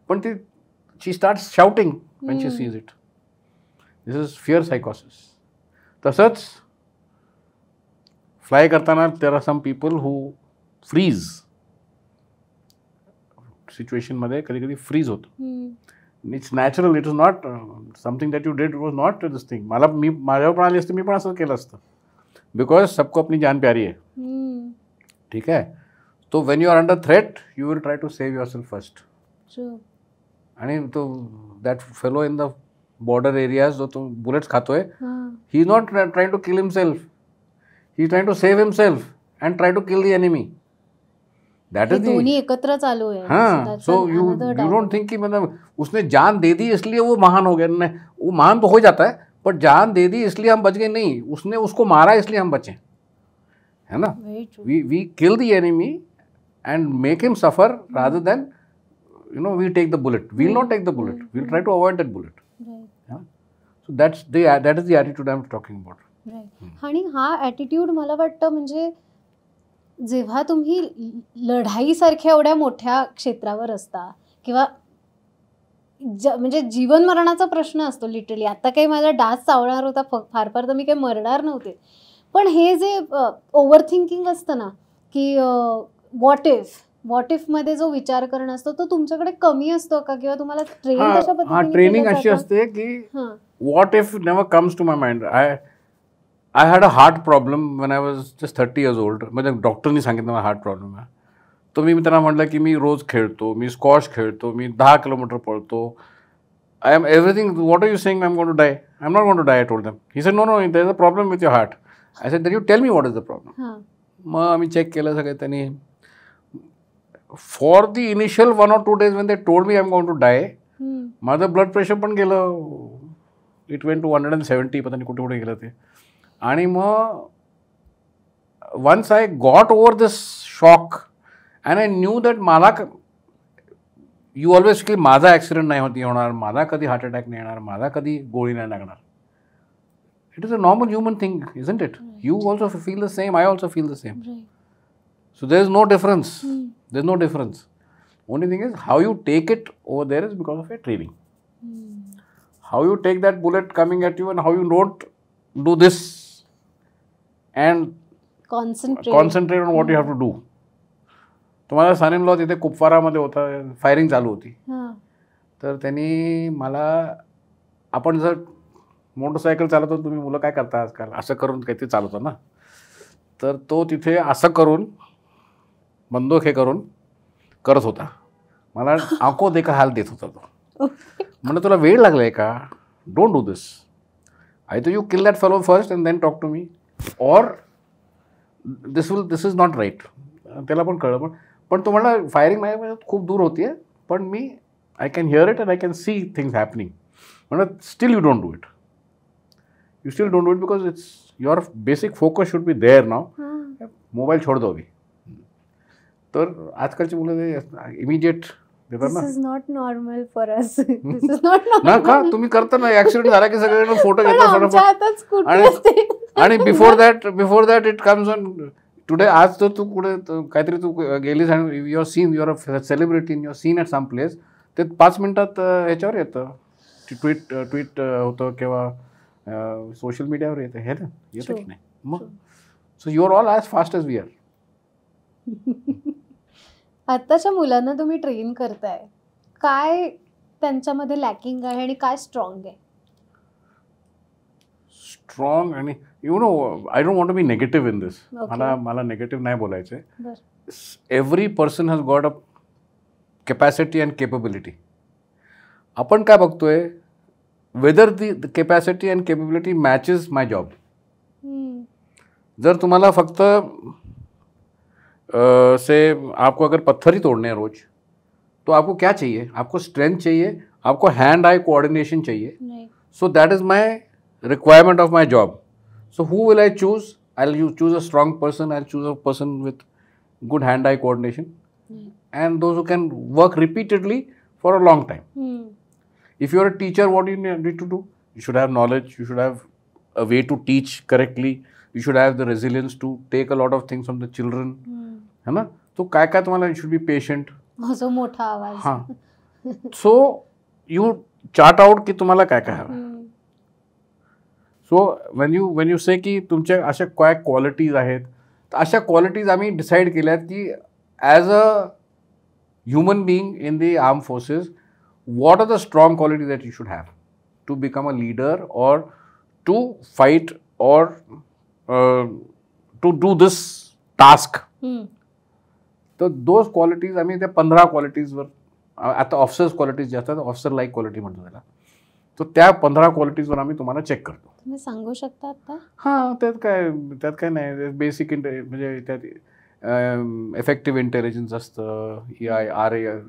पण ती she start shouting when she sees it. This is fear सायकोसिस. तसंच फ्लाय करताना there are some people who freeze सिच्युएशनमध्ये कधी कधी फ्रीज होतं. It's natural. It is not something that you did, was not this thing. माझ्यावर पण आली असते, मी पण असं केलं असतं. बिकॉज सबको अपनी जान प्यारी है. ठीक है. तो when you are under threat, you will try to save yourself first. आणि तो that fellow in the border areas जो तो बुलेट्स खातोय, he is not trying to kill himself, he is trying to save himself and try to kill the enemy. That is दोनों एकत्र चालू है. हाँ, सो यू डोंट थिंक कि मतलब उसने जान दे दी इसलिए वो महान हो गया. नहीं, वो महान तो हो जाता है, पर जान दे दी इसलिए हम बच गए नहीं, उसने उसको मारा इसलिए हम बचे, है ना. We kill the enemy and make him suffer rather than we take the bullet. We'll not take the bullet. We'll try to avoid that bullet. Right. Yeah? So that is the attitude I'm talking about. Right. आणि हा attitude मला वाटतं म्हणजे जेव्हा तुम्ही लढाईसारख्या एवढ्या मोठ्या क्षेत्रावर असता किंवा म्हणजे जीवन मरणाचा प्रश्न असतो लिटरली. आता काही माझा डास चावणार होता फार फार तर मी काही मरणार नव्हते, पण हे जे ओव्हर थिंकिंग असतं ना की व्हॉट इफ मध्ये जो विचार करणं असतो तो तुमच्याकडे कमी असतो का, किंवा तुम्हाला ट्रेन कशा पद्धतीने ट्रेनिंग अशी असते की what if never comes to my mind. I had a heart problem when I was just 30 years old. म्हणजे डॉक्टरनी सांगितलं मला हार्ट प्रॉब्लेम आहे. तर मी त्यांना म्हटलं की मी रोज खेळतो, मी स्क्वॉश खेळतो, मी 10 किलोमीटर पळतो. I am everything. What are you saying I am going to die? I am not going to die. I told them. He said no there is a problem with your heart. I said then you tell me what is the problem. मग आम्ही check केलं सगळं. त्यांनी for the initial 1 or 2 days when they told me I'm going to die, माझं blood pressure पण गेलं. It went to 170. पता नाही कुठे कुठे गेलं ते. आणि मग once I got over this shock and I knew that मला यू ऑलवेज की माझा ॲक्सिडेंट नाही होणार, माझा कधी हार्ट अटॅक नाही येणार, माझा कधी गोळी नाही लागणार. It is a normal human thing, isn't it? You also feel the same, I also feel the same. So there is no difference. There's no difference. Only thing is how you take it over there is because of your training. How you take that bullet coming at you and how you don't do this and concentrate on what you have to do. तुम्हाला सन in law तिथे कुपवारामध्ये होता, firing चालू होती. तर त्यांनी मला, आपण जर मोटरसायकल चालवतो, तुम्ही मुलं काय करता आजकाल, असं करून काहीतरी चालवतं ना, तर तो तिथे असं करून बंदूक हे करून करत होता. मला आंखो देखा हाल देत होता तो. म्हणजे तुला वेळ लागलाय का? Don't do this. Either you kill that fellow first and then talk to me, or this is not right. त्याला पण कळलं. पण तो म्हणला फायरिंग माझ्या खूप दूर होती आहे, पण मी I can hear it and I can see things happening. म्हणलं still you don't do it. You still don't do it because it's your basic focus should be there now. Mobile छोड दो अभी. तर आजकालची मुलं इमिजिएट देतात ना. This is not normal for us. This is not ना का तुम्ही करता ना, ऍक्सिडेंट झाला की सगळे फोटो घेतात. आणि before that it comes on today. आज तर तू कुठे काहीतरी तू गेलीस आणि you're seen, you're a celebrity in you're seen at some place, ते 5 मिनिटात ह्याच्यावर येतं, ट्विट होतं किंवा सोशल मीडियावर येतं. हे ना येतं की नाही? मग so you are all as fast as we are. आत्ताच्या मुलांना तुम्ही ट्रेन करताय, काय त्यांच्यामध्ये लॅकिंग आहे आणि काय स्ट्रॉंग आहे? स्ट्रॉंग आणि you know I don't want to be negative in this. मला नेगेटिव्ह नाही बोलायचं आहे. Every person has got a capacity and capability. आपण काय बघतोय, whether the capacity and capability matches my job. जर तुम्हाला फक्त से आपको अगर पत्थर ही तोड़ने हैं रोज, तो आपको क्या चाहिए? आपको स्ट्रेंथ चाहिए, आपको हैंड आई कोऑर्डिनेशन चाहिए. So that is my requirement of my job. So who will I choose? I will choose a strong person. I will choose a person with good hand eye coordination and those who can work repeatedly for a long time. If you are a teacher, what do you need to do? You should have knowledge, you should have a way to teach correctly, you should have the resilience to take a lot of things from the children. है ना? तो काय काय तुम्हाला, you should be patient. जो मोठा आवाज. हां. So you chart out की तुम्हाला काय काय हवं. So when you say की तुमच्या अशा काय क्वालिटीज आहेत, तर अशा क्वालिटीज आम्ही डिसाईड केल्यात की as a human being in the armed forces, what are the strong qualities that you should have to become a leader or to fight or to do this task? तर those qualities आम्ही त्या 15 qualities वर आता officers qualities जे असतात officer like quality म्हणतो त्याला. तर त्या 15 क्वालिटीजवर आम्ही तुम्हाला चेक करतो. तुम्ही सांगू शकता आता? हां, त्यात काय नाही. बेसिक म्हणजे त्यात इफेक्टिव्ह इंटेलिजन्स असतं,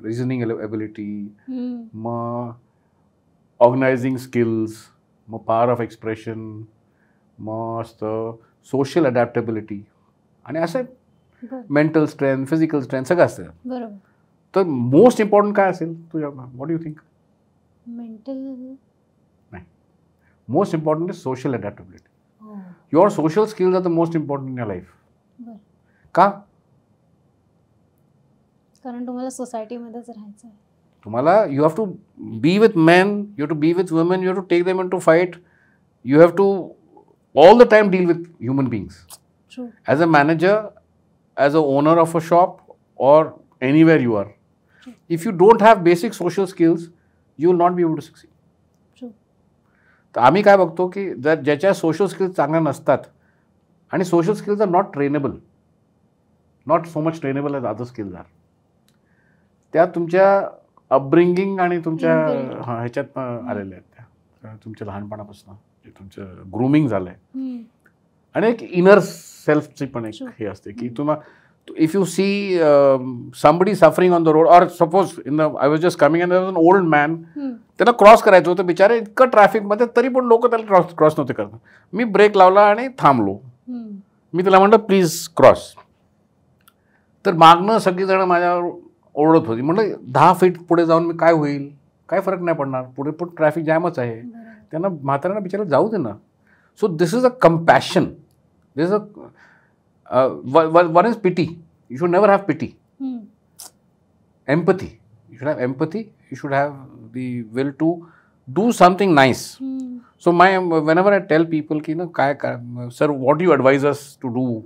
रिझनिंग एबिलिटी, मग ऑर्गनायझिंग स्किल्स, मग पॉवर ऑफ एक्सप्रेशन, मग असतं सोशल अडॅप्टेबिलिटी आणि असं मेंटल स्ट्रेंथ, फिजिकल स्ट्रेंथ सगळं असतं. बरोबर. तर मोस्ट इम्पॉर्टंट काय असेल तुझ्या, व्हॉट यू थिंक? मेंटल नाही, most important is social adaptability. Your social skills are the most important in your life. का? कारण तुम्हाला सोसायटीमध्येच राहायचं आहे. तुम्हाला you have to be with men, you have to be with women, you have to take them in to fight, you have to all the time deal with human beings. True. As a manager, as a owner of a shop, or anywhere you are, True. if you don't have basic social skills, you will not be able to succeed. True. तर आम्ही काय बघतो की जर ज्याच्या social skills चांगल्या नसतात आणि social skills are not trainable, not so much trainable as other skills are, त्या तुमच्या अपब्रिंगिंग आणि तुमच्या ह्याच्यात आलेल्या आहेत, त्या तुमच्या लहानपणापासून तुमचं ग्रूमिंग झालंय. आणि एक इनर सेल्फची पण एक हे असते की तुम्हाला if you see somebody suffering on the road, or suppose in the I was just coming and there was an old man, त्यांना क्रॉस करायचं होतं बिचारे, इतकं ट्रॅफिकमध्ये तरी पण लोक त्याला क्रॉस नव्हते करत. मी ब्रेक लावला आणि थांबलो. मी त्याला म्हटलं प्लीज क्रॉस. तर मागणं सगळीजणं माझ्यावर ओरडत होती. म्हटलं 10 फीट पुढे जाऊन मी काय होईल, काय फरक नाही पडणार, पुढे पण ट्रॅफिक जॅमच आहे. त्यांना म्हाताऱ्यांना बिचारा जाऊ दे ना. So this is a compassion, this is a one is pity. You should never have pity. Empathy, you should have empathy, you should have the will to do something nice. So whenever I tell people की ना काय sir what you advise us to do,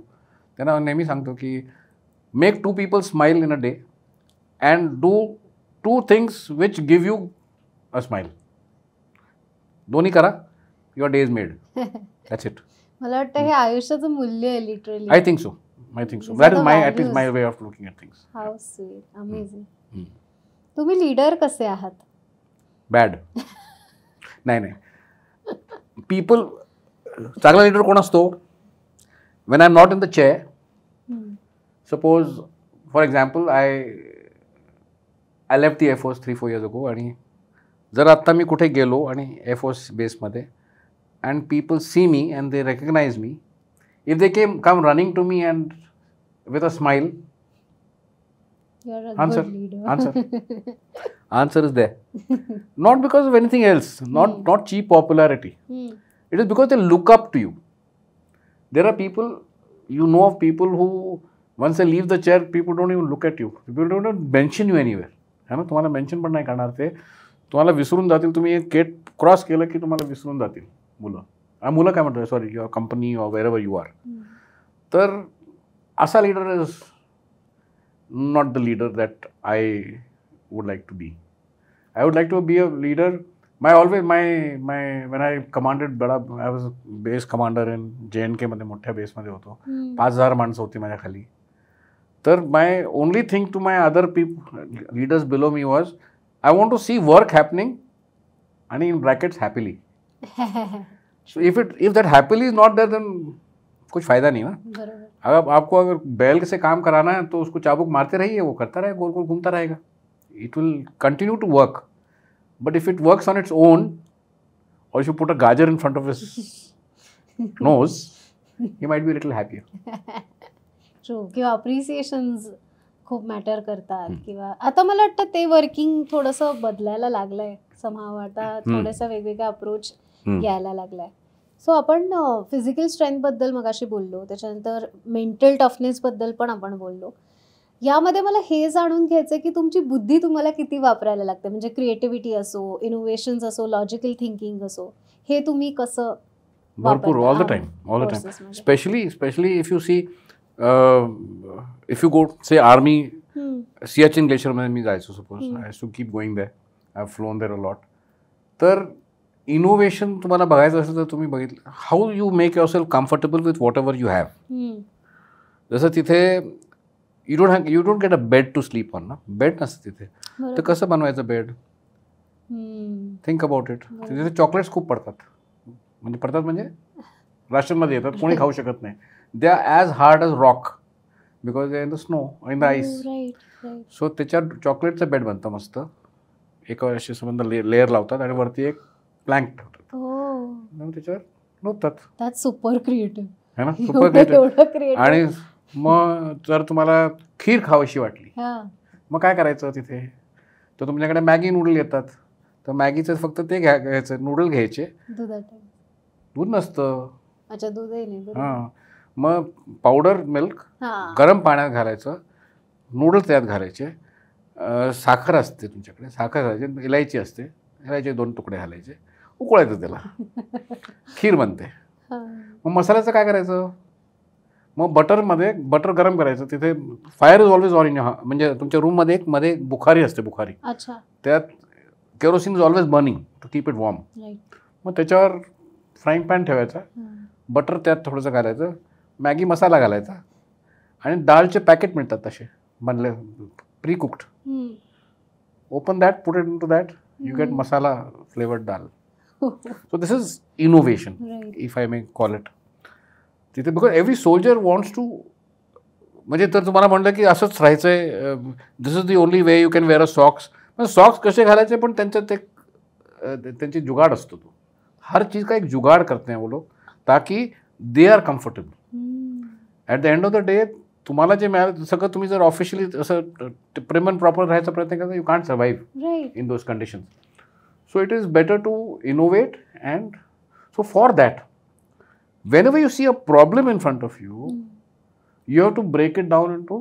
त्यांना नेहमी सांगतो की make 2 people smile in a day and do 2 things which give you a smile. दोन्ही करा, your day is made. That's it. मला वाटतं हे आयुष्याचं मूल्य आहे literally. I think so. That is my way of looking at things. How sweet, amazing. तुम्ही leader कसे आहात? बॅड. नाही, पीपल, चांगला लीडर कोण असतो? When I am not in the chair. Suppose for example I left the air force 3-4 years ago, आणि जर आत्ता मी कुठे गेलो आणि एअरफोर्स बेसमध्ये and people see me and they recognise me, if they come running to me and with a smile, answer is there. Not because of anything else, not cheap popularity. It is because they look up to you. There are people, you know of people who once they leave the chair, people don't even look at you. People don't mention you anywhere. है ना, तुम्हाला mention पण नाही करणार ते, तुम्हाला विसरून जातील. तुम्ही एक गेट क्रॉस केलं की तुम्हाला विसरून जातील मुलं काय म्हणतात, sorry, your company or wherever you are. तर असा leader is not the leader that I would like to be. I would like to be a leader. when I commanded, I was base commander in JNK मध्ये, मोठ्या बेसमध्ये होतो. 5,000 माणसं होती माझ्या खाली. तर my only thing to my other leaders below me was, I want to see work happening आणि in brackets happily. So if that happily is not there, then कुछ फायदा नहीं ना. अगर बैल से काम कराना है तो उसको चाबुक मारते रहिए, वो करता रहेगा, गोल गोल घूमता रहेगा. It will continue to work. But if it works on its own, और इफ यू पुट अ गाजर in front of his nose, he might be little happier. True. किंवा अप्रिसिएशन्स खूप मॅटर करतात. किंवा आता मला वाटतं ते वर्किंग थोडंसं बदलायला लागलंय समहाव. आता थोडंसं वेगवेगळा अप्रोच घ्यायला लागलाय. सो आपण फिजिकल स्ट्रेंथबद्दल मगाशी बोललो, त्याच्यानंतर मेंटल टफनेसबद्दल पण आपण बोललो. यामध्ये मला हे जाणून घ्यायचं की तुमची बुद्धी तुम्हाला किती वापरायला लागते, म्हणजे क्रिएटिव्हिटी असो, इनोव्हेशन्स असो, लॉजिकल थिंकिंग असो, हे तुम्ही कसं? भरपूर, all the time. Specially if you see, if you go say army, Siachen ग्लेशियरमध्ये मी जायचो. Suppose I have to keep going there, I have flown there a lot. तर इनोव्हेशन तुम्हाला बघायचं असेल तर तुम्ही बघितलं, how you make yourself comfortable with whatever you have. जसं तिथे you don't get a bed to sleep on ना, बेड नसतं तिथे. बरोबर. तर कसं बनवायचं बेड? Think about it. तिथे चॉकलेट्स खूप पडतात, म्हणजे राशनमध्ये येतात, कोणी खाऊ शकत नाही. They R as hard as rock because they in the snow, in the ice. So त्याच्यात चॉकलेटचं बेड बनतं मस्त. एक अशी संबंध लेअर लावतात आणि वरती एक प्लँक ठेवतात, मग त्याच्यावर झोपतात. सुपर क्रिएटिव्ह है ना, सुपर क्रिएटिव्ह. आणि मग जर तुम्हाला खीर खावीशी वाटली, मग काय करायचं तिथे? तर तुमच्याकडे मॅगी नूडल येतात, तर मॅगीचं फक्त ते घ्यायचं, नूडल घ्यायचे, दूध नसतं. अच्छा, दूधही नाही. हां, मग पावडर मिल्क गरम पाण्यात घालायचं, नूडल्स त्यात घालायचे, साखर असते तुमच्याकडे, साखर घालायची, इलायची असते, इलायचे 2 तुकडे घालायचे, उकळायचं त्याला, खीर बनते. मग मसाल्याचं काय करायचं? मग बटर गरम करायचं. तिथे fire is always on in your, म्हणजे तुमच्या रूममध्ये एक मध्ये बुखारी असते, बुखारी. त्यात kerosene is always burning to keep it warm. मग त्याच्यावर फ्राईंग पॅन ठेवायचा, बटर त्यात थोडंसं घालायचं, मॅगी मसाला घालायचा, आणि डाळचे पॅकेट मिळतात तसे बनले, pre cooked. Open that, put it into that, you get masala flavoured dal. So this is innovation, if I may call it. तिथे because every soldier wants to, म्हणजे तर तुम्हाला म्हणलं की असंच राहायचं आहे, this is the only way you can wear a socks. पण सॉक्स कसे घालायचे, पण त्यांच्यात एक त्यांची जुगाड असतो. तो हर चीज़ का एक जुगाड़ करते हैं वो लोग, ताकि they are comfortable. At the end of the day तुम्हाला जे मिळालं सगळं, तुम्ही जर ऑफिशियली असं प्रेम अँड प्रॉपर राहायचा प्रयत्न करता, you can't survive in those conditions. So it is better to innovate. And so for that, whenever you see a problem in front of you, you have to break it down into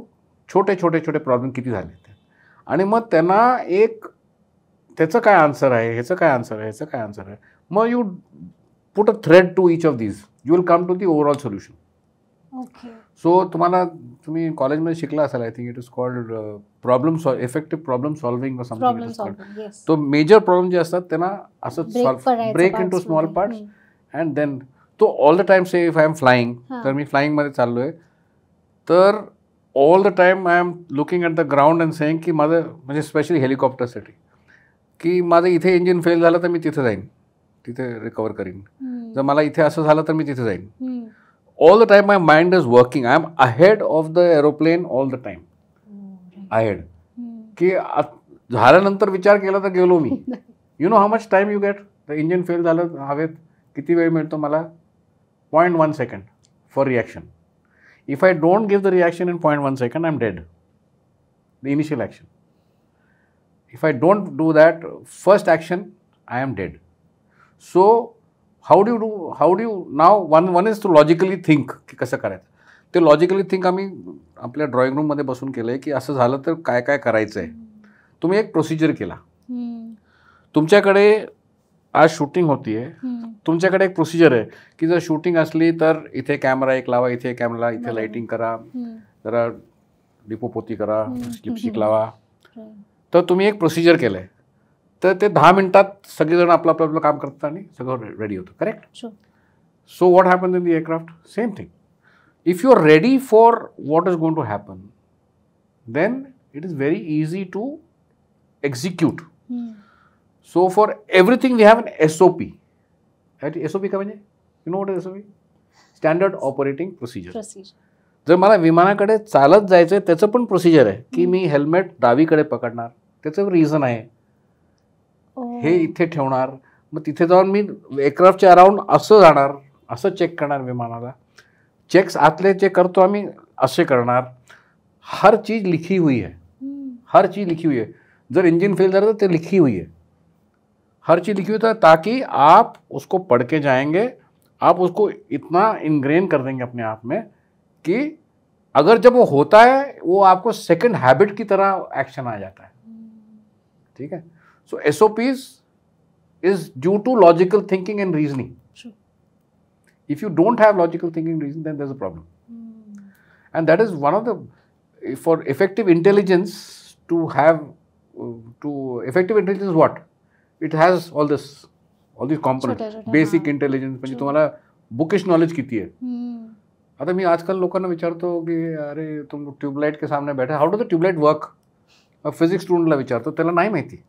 छोटे problem किती झाले ते, आणि मग त्यांना एक त्याचं काय आन्सर आहे, ह्याचं काय आन्सर आहे, ह्याचं काय आन्सर आहे, मग you put a thread to each of these, you will come to the overall solution. So तुम्ही कॉलेजमध्ये शिकला असाल, I think it is called effective problem solving or something. तो मेजर प्रॉब्लेम जे असतात त्यांना असं break into small parts, and then तो all the time, say if I am flying, तर मी फ्लाइंगमध्ये चाललो आहे, तर all the time I am looking at the ground and saying की माझं, म्हणजे स्पेशली हेलिकॉप्टरसाठी, की माझं इथे इंजिन फेल झालं तर मी तिथे जाईन, तिथे रिकवर करीन. जर मला इथे असं झालं तर मी तिथे जाईन. All the time my mind is working, I am ahead of the aeroplane all the time, ahead. की झाल्यानंतर विचार केला तर गेलो मी. You know how much time you get? The engine fail झालं हवेत, किती वेळ मिळतो मला? 0.1 second for reaction. If I don't give the reaction in 0.1 second, I'm dead. The initial action. If I don't do that first action, I am dead. So how do you now, one is to logically think की कसं करायचं. ते logically think आम्ही आपल्या drawing रूममध्ये बसून केलं आहे, की असं झालं तर काय काय करायचं आहे. तुम्ही एक प्रोसिजर केला. तुमच्याकडे आज शूटिंग होती आहे, तुमच्याकडे एक प्रोसिजर आहे की जर शूटिंग असली तर इथे कॅमेरा एक लावा, इथे कॅमेरा, इथे लाइटिंग करा, जरा डिपोपोती करा, लिपस्टिक लावा. तर तुम्ही एक प्रोसिजर केलं आहे, तर ते 10 मिनिटात सगळेजण आपलं आपलं काम करतात आणि सगळं रेडी होतं. Correct? So what happens in the aircraft? Same thing. If you are ready for what is going to happen, then it is very easy to execute. So for everything we have an SOP. SOP का म्हणजे? You know what is SOP? Standard Operating Procedure. जर मला विमानाकडे चालत जायचं आहे, त्याचं पण procedure आहे की मी हेल्मेट डावीकडे पकडणार, त्याचं रिझन आहे, हे इथे ठेवणार, मग तिथे जाऊन मी एअरक्राफ्टच्या अराउंड असं जाणार, असं चेक करणार विमानाला, चेक्स आतले चेक करतो आम्ही असे करणार. हर चीज़ लिखी हुई है, हर चीज़ लिखी हुई है. जर इंजिन फेल झालं तर ते लिखी हुई है, हर चीज़ लिखी हुई था, ताकि आप उसको पढ़ के जाएंगे, आप उसको इतना इनग्रेन कर देंगे अपने आप में कि अगर जब वो होता है वो आपको सेकंड हैबिट की तरह एक्शन आ जाता है. ठीक है? So SOPs is due to logical thinking and reasoning. Sure. If you don't have logical thinking and reasoning, then there's a problem. And that is one of the, for effective intelligence to have, to effective intelligence what? It has all this, all these components. Basic intelligence म्हणजे तुम्हाला bookish knowledge किती आहे. आता मी आजकाल लोकांना विचारतो की अरे तुम ट्यूबलाइट के सामने बैठे, how do the tube light work? Physics स्टुडंटला विचारतो, त्याला नाही माहिती.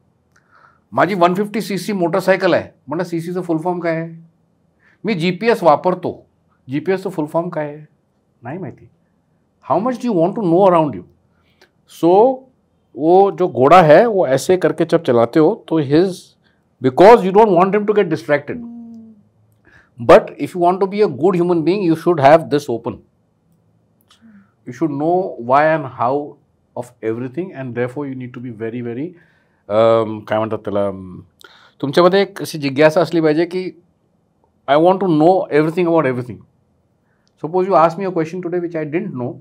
माझी 150cc मोटरसायकल आहे, म्हणलं CCचं फुल फॉर्म काय आहे. मी GPS वापरतो, GPSचं फुल फॉर्म काय आहे नाही माहिती. How much do you want to know around you. So वो जो घोड़ा है वो ऐसे करके जब चलाते हो तो his, because you don't want him to get distracted. But if you want to be a good human being, you should have this open. You should know why and how of everything, and therefore you need to be very, very काय म्हणतात त्याला, तुमच्यामध्ये एक अशी जिज्ञासा असली पाहिजे की I want to know everything about everything. Suppose you ask me a question today which I didn't know,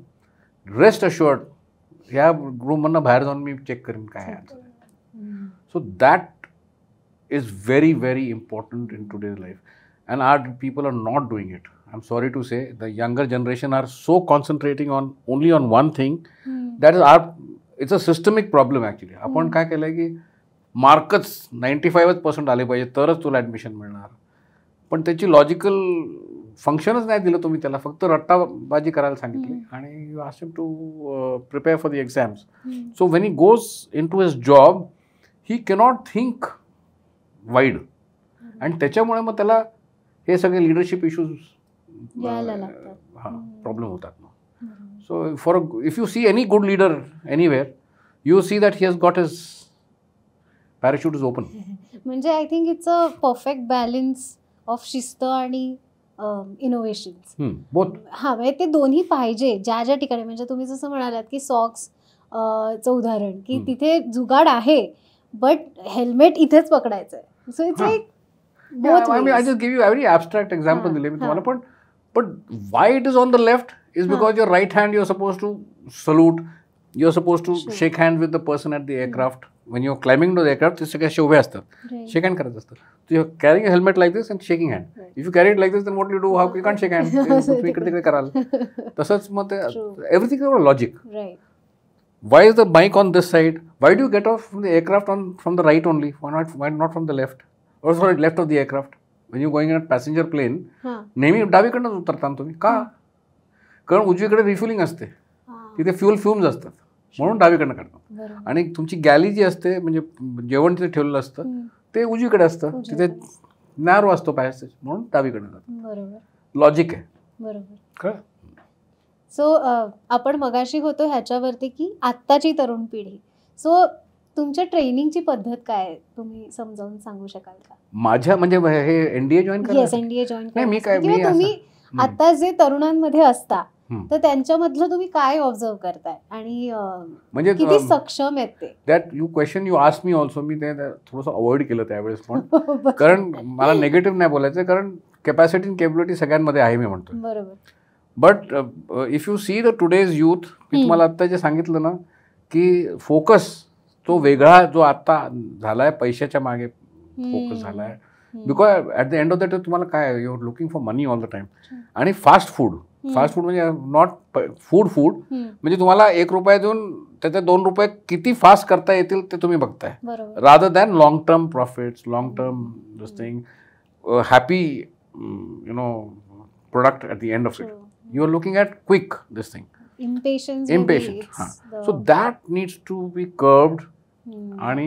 rest assured ह्या रूममधनं बाहेर जाऊन मी चेक करेन काय आहे answer. So that is very very important in today's life. And our people are not doing it. I'm sorry to say, the younger generation are so concentrating on only on one thing. That is it's a systemic problem actually. आपण काय केलंय की मार्कच 95% आले पाहिजे तरच तुला admission मिळणार. पण त्याची लॉजिकल फंक्शनच नाही दिलं तुम्ही त्याला, फक्त रट्टाबाजी करायला सांगितली आणि you ask him to prepare for the exams. So when he goes in to his job he cannot think wide, आणि त्याच्यामुळे मग त्याला हे सगळे लिडरशिप इश्यूज प्रॉब्लेम होतात ना. So for if you see any good leader anywhere, you see that he has got his parachute is open. म्हणजे I think it's a perfect balance of शिस्त आणि इनोव्हेशन बोथ. हां, म्हणजे ते दोन्ही पाहिजे ज्या ज्या ठिकाणी. म्हणजे तुम्ही जसं म्हणालात की सॉक्सचं उदाहरण, की तिथे जुगाड आहे बट हेल्मेट इथेच पकडायचं आहे. So it's like Yeah, I mean, I just give you a very abstract example. But why it is on the left is because your right hand you're supposed to salute. You're supposed to shake hands with the person at the aircraft. When you're climbing to the aircraft, ते सगळे असे उभे असतात, shake hand करत असतात. So you're carrying a helmet like this and shaking hand. If you carry it like this, then what do you do? How you can't shake hand? तुम्ही इकडे तिकडे कराल. तसंच मग ते everything is about logic. Why is the mic on this side? Why do you get off from the aircraft from the right only? Why not from the left? Or sorry, left of the aircraft. When you're going in a passenger plane, नेहमी डावीकडनंच उतरता तुम्ही का? कारण उजवीकडे refuelling असते, तिथे fuel fumes असतात म्हणून डावीकडनं काढतात. आणि तुमची गॅली जी असते, म्हणजे जेवण तिथे ठेवलेलं असतं ते उजवीकडे असतं, तिथे नॅरो असतो पॅसेज म्हणून डावीकडनं जातात. लॉजिक आहे. बरोबर. सो आपण मगाशी होतो ह्याच्यावरती की आत्ताची तरुण पिढी. सो तुमच्या ट्रेनिंगची पद्धत काय आहे, तुम्ही समजावून सांगू शकाल का? माझ्या म्हणजे हे NDA जॉईन करा. येस, NDA जॉईन करा. मी तुम्ही आता जे तरुणांमध्ये असता तर त्यांच्यामधलं तुम्ही काय ऑब्झर्व करताय आणि म्हणजे किती सक्षम आहेत ते? That you question you ask me also, मी ते थोडंसं अवॉइड केलं त्यावेळेस पण, कारण मला नेगेटिव्ह नाही बोलायचं, कारण कॅपॅसिटी आणि केपॅबिलिटी सगळ्यांमध्ये आहे मी म्हणतो. बरोबर. But if you see the today's youth, मी तुम्हाला आत्ता जे सांगितलं ना की फोकस तो वेगळा जो आता झालाय, पैशाच्या मागे फोकस झालाय. Because at the end of the day तुम्हाला काय, you are looking for money all the time. आणि फास्ट फूड म्हणजे नॉट फूड म्हणजे तुम्हाला ₹1 देऊन त्याचे ₹2 किती फास्ट करता येतील ते तुम्ही बघताय, rather than long term profits, long term this thing, happy you know product at the end of it. You are looking at quick this thing. Impatient. So that needs to be curbed. And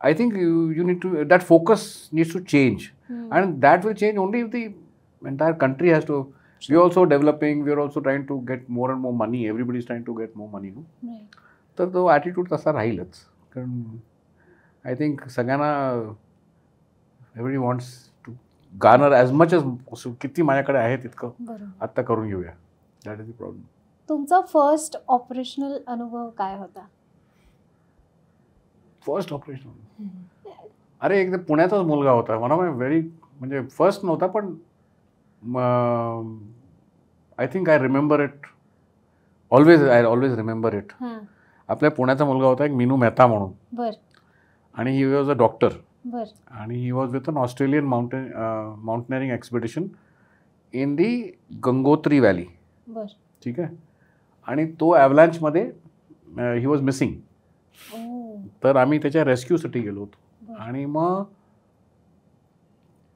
I think you need to, that focus needs to change. And that will change only if the entire country has to. We are also developing, we are also trying to get more and more money. Everybody is trying to get more money. No? तर तो attitude तसा राहीलच. कारण I think सगळ्यांना every wants to garner as much as, किती माझ्याकडे आहे तितकं आत्ता करून घेऊया. That is the problem. तुमचा फर्स्ट ऑपरेशनल अनुभव काय होता? फर्स्ट ऑपरेशन, अरे एकदा पुण्याचाच मुलगा होता, वन ऑफ माय व्हेरी, म्हणजे फर्स्ट नव्हता पण I think I remember it always, I always remember it. आपल्या पुण्याचा मुलगा होता एक मीनू मेहता म्हणून, आणि ही वॉज अ डॉक्टर, आणि he was with an Australian mountaineering expedition in the Gangotri valley. ठीक आहे. आणि तो ॲव्हलांचमध्ये ही वॉज मिसिंग. तर आम्ही त्याच्या रेस्क्यूसाठी गेलो होतो. आणि मग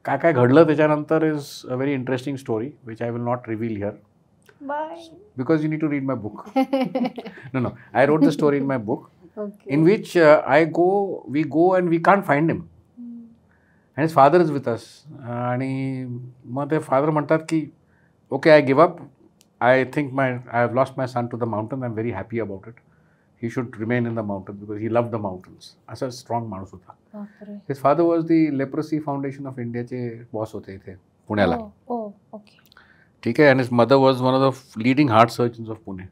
काय काय घडलं त्याच्यानंतर is a very interesting story which I will not reveal here. Bye. because you need to read my book. No, I wrote the story in my book, Okay. in which we go and we can't find him. And his father is with us. आणि मग ते father म्हणतात की okay I give up, I think I have lost my son to the mountain, I am very happy about it. He should remain in the mountain because he love the mountains. असा strong माणूस होता. बापरे. His father was the leprosy foundation of इंडियाचे boss होते इथे पुण्याला. Okay. ठीक आहे. आणि his mother was one of the leading heart surgeons of Pune.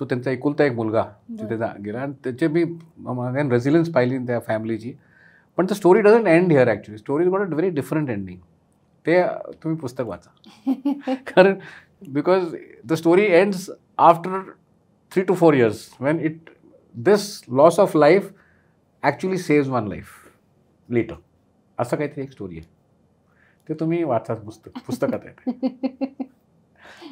So त्यांचा एकुलता एक मुलगा तिथे गेला आणि त्याचे मी रेझिलियन्स पाहिली त्या फॅमिलीची. पण the story doesn't end here actually. Story is got a very different ending. ते तुम्ही पुस्तक वाचा. कारण because the story ends after 3 to 4 years when this loss of life actually saves one life later. असं काहीतरी एक स्टोरी आहे. ते तुम्ही वाचा पुस्तकात आहे.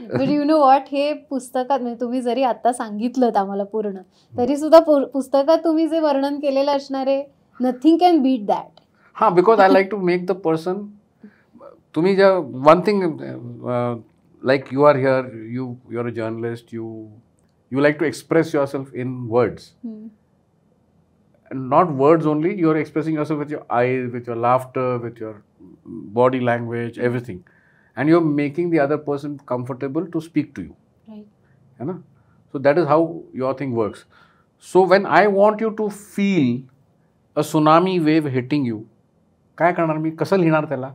बट यू नो वॉट, हे पुस्तकात म्हणजे तुम्ही जरी आता सांगितलं आम्हाला पूर्ण, तरी सुद्धा पुस्तकात तुम्ही जे वर्णन केलेलं असणार आहे, नथिंग कॅन बीट दॅट. हां, because I like to make the person. तुम्ही ज्या one thing like you are here, you are a journalist, you like to express yourself in words. And not words only, you are expressing yourself with your eyes, with your laughter, with your body language, everything. And you are making the other person comfortable to speak to you. Right. You know? So that is how your thing works. So when I want you to feel a tsunami wave hitting you, काय करणार मी, कसं लिहिणार त्याला?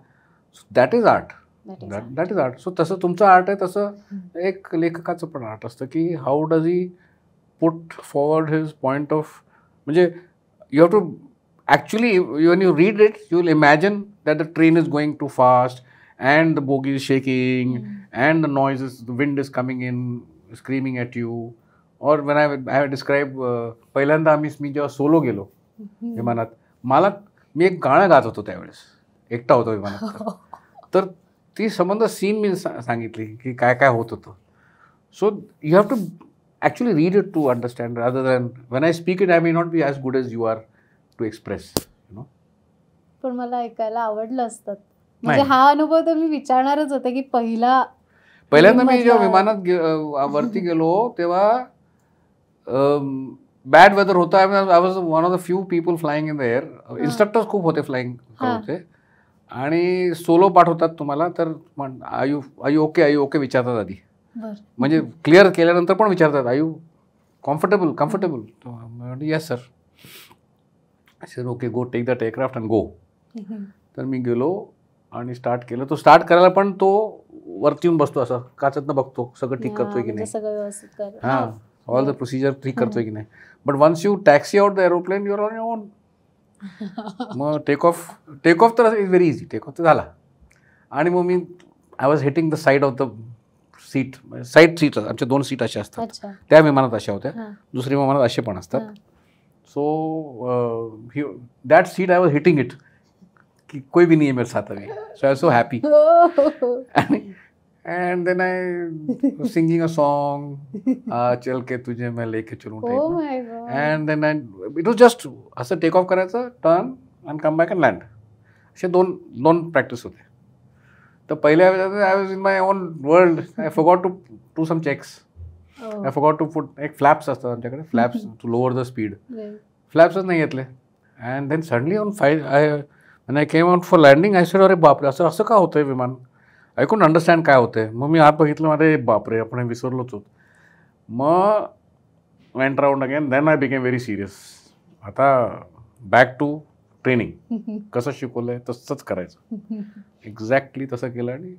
That is art. That is art. So तसं तुमचं art आहे, तसं एक लेखकाचं पण आर्ट असतं की how does he put forward his point of, म्हणजे you have to actually when you read it you will imagine that the train is going too fast and the bogie is shaking and the noise is, the wind is coming in screaming at you. Or when I have describe, पहिल्यांदा मी जेव्हा solo गेलो विमानात, मी एक गाणं गात होतो त्यावेळेस, एकटा होतो विमानात. तर ती संबंध सीन मी सांगितली की काय काय होत होतं. So you have to actually read it to understand rather than when I speak it I may not be as good as you are to express, you know. पण मला ऐकायला आवडलं असतं. म्हणजे हा अनुभव तर मी विचारणारच होते की पहिल्यांदा मी जेव्हा विमानात वरती गेलो तेव्हा बॅड वेदर होता. I was one of the few people flying in the air. Instructors खूप होते फ्लाईंग होते आणि सोलो पाठवतात तुम्हाला, तर आय यू ओके विचारतात आधी. म्हणजे क्लिअर केल्यानंतर पण विचारतात I you comfortable. Yes sir. Sir okay go take that aircraft and go. तर मी गेलो आणि स्टार्ट केलं. तो स्टार्ट करायला पण तो वरती येऊन बसतो, असं काचतनं बघतो सगळं ठीक करतोय की नाही, हां ऑल द प्रोसिजर ठीक करतोय की नाही. But once you taxi out the aeroplane you are on your own. मग टेक ऑफ तर is very easy. Take off तर झाला आणि मग मी I was hitting the side of the seat. Side seat आमच्या 2 सीट अशा असतात त्या विमानात, अशा होत्या. दुसऱ्या विमानात असे पण असतात. So that seat I was hitting it की कोई भी नहीं है मेरे साथ अभी. So I so happy. And then I singing a song, चल के तुझे मैं लेके चलूं type. Oh my God. And then it was just असं टेक ऑफ करायचं, turn and come back and land. असे दोन प्रॅक्टिस होते. तर पहिल्या I was in my own world. I forgot to do some checks. I forgot to put, एक flaps असतात आमच्याकडे, flaps to lower the speed. फ्लॅप्सच नाही घेतले. And then suddenly on when I came out for landing, I said अरे बापरे, असं का होतंय विमान. आय कुडंट अंडरस्टँड काय होतंय. मग मी आत बघितलं, अरे बापरे आपण विसरलोच होत. मग went round again. Then I became very serious. आता बॅक टू ट्रेनिंग. कसं शिकवलंय तसंच करायचं. एक्झॅक्टली तसं केलं आणि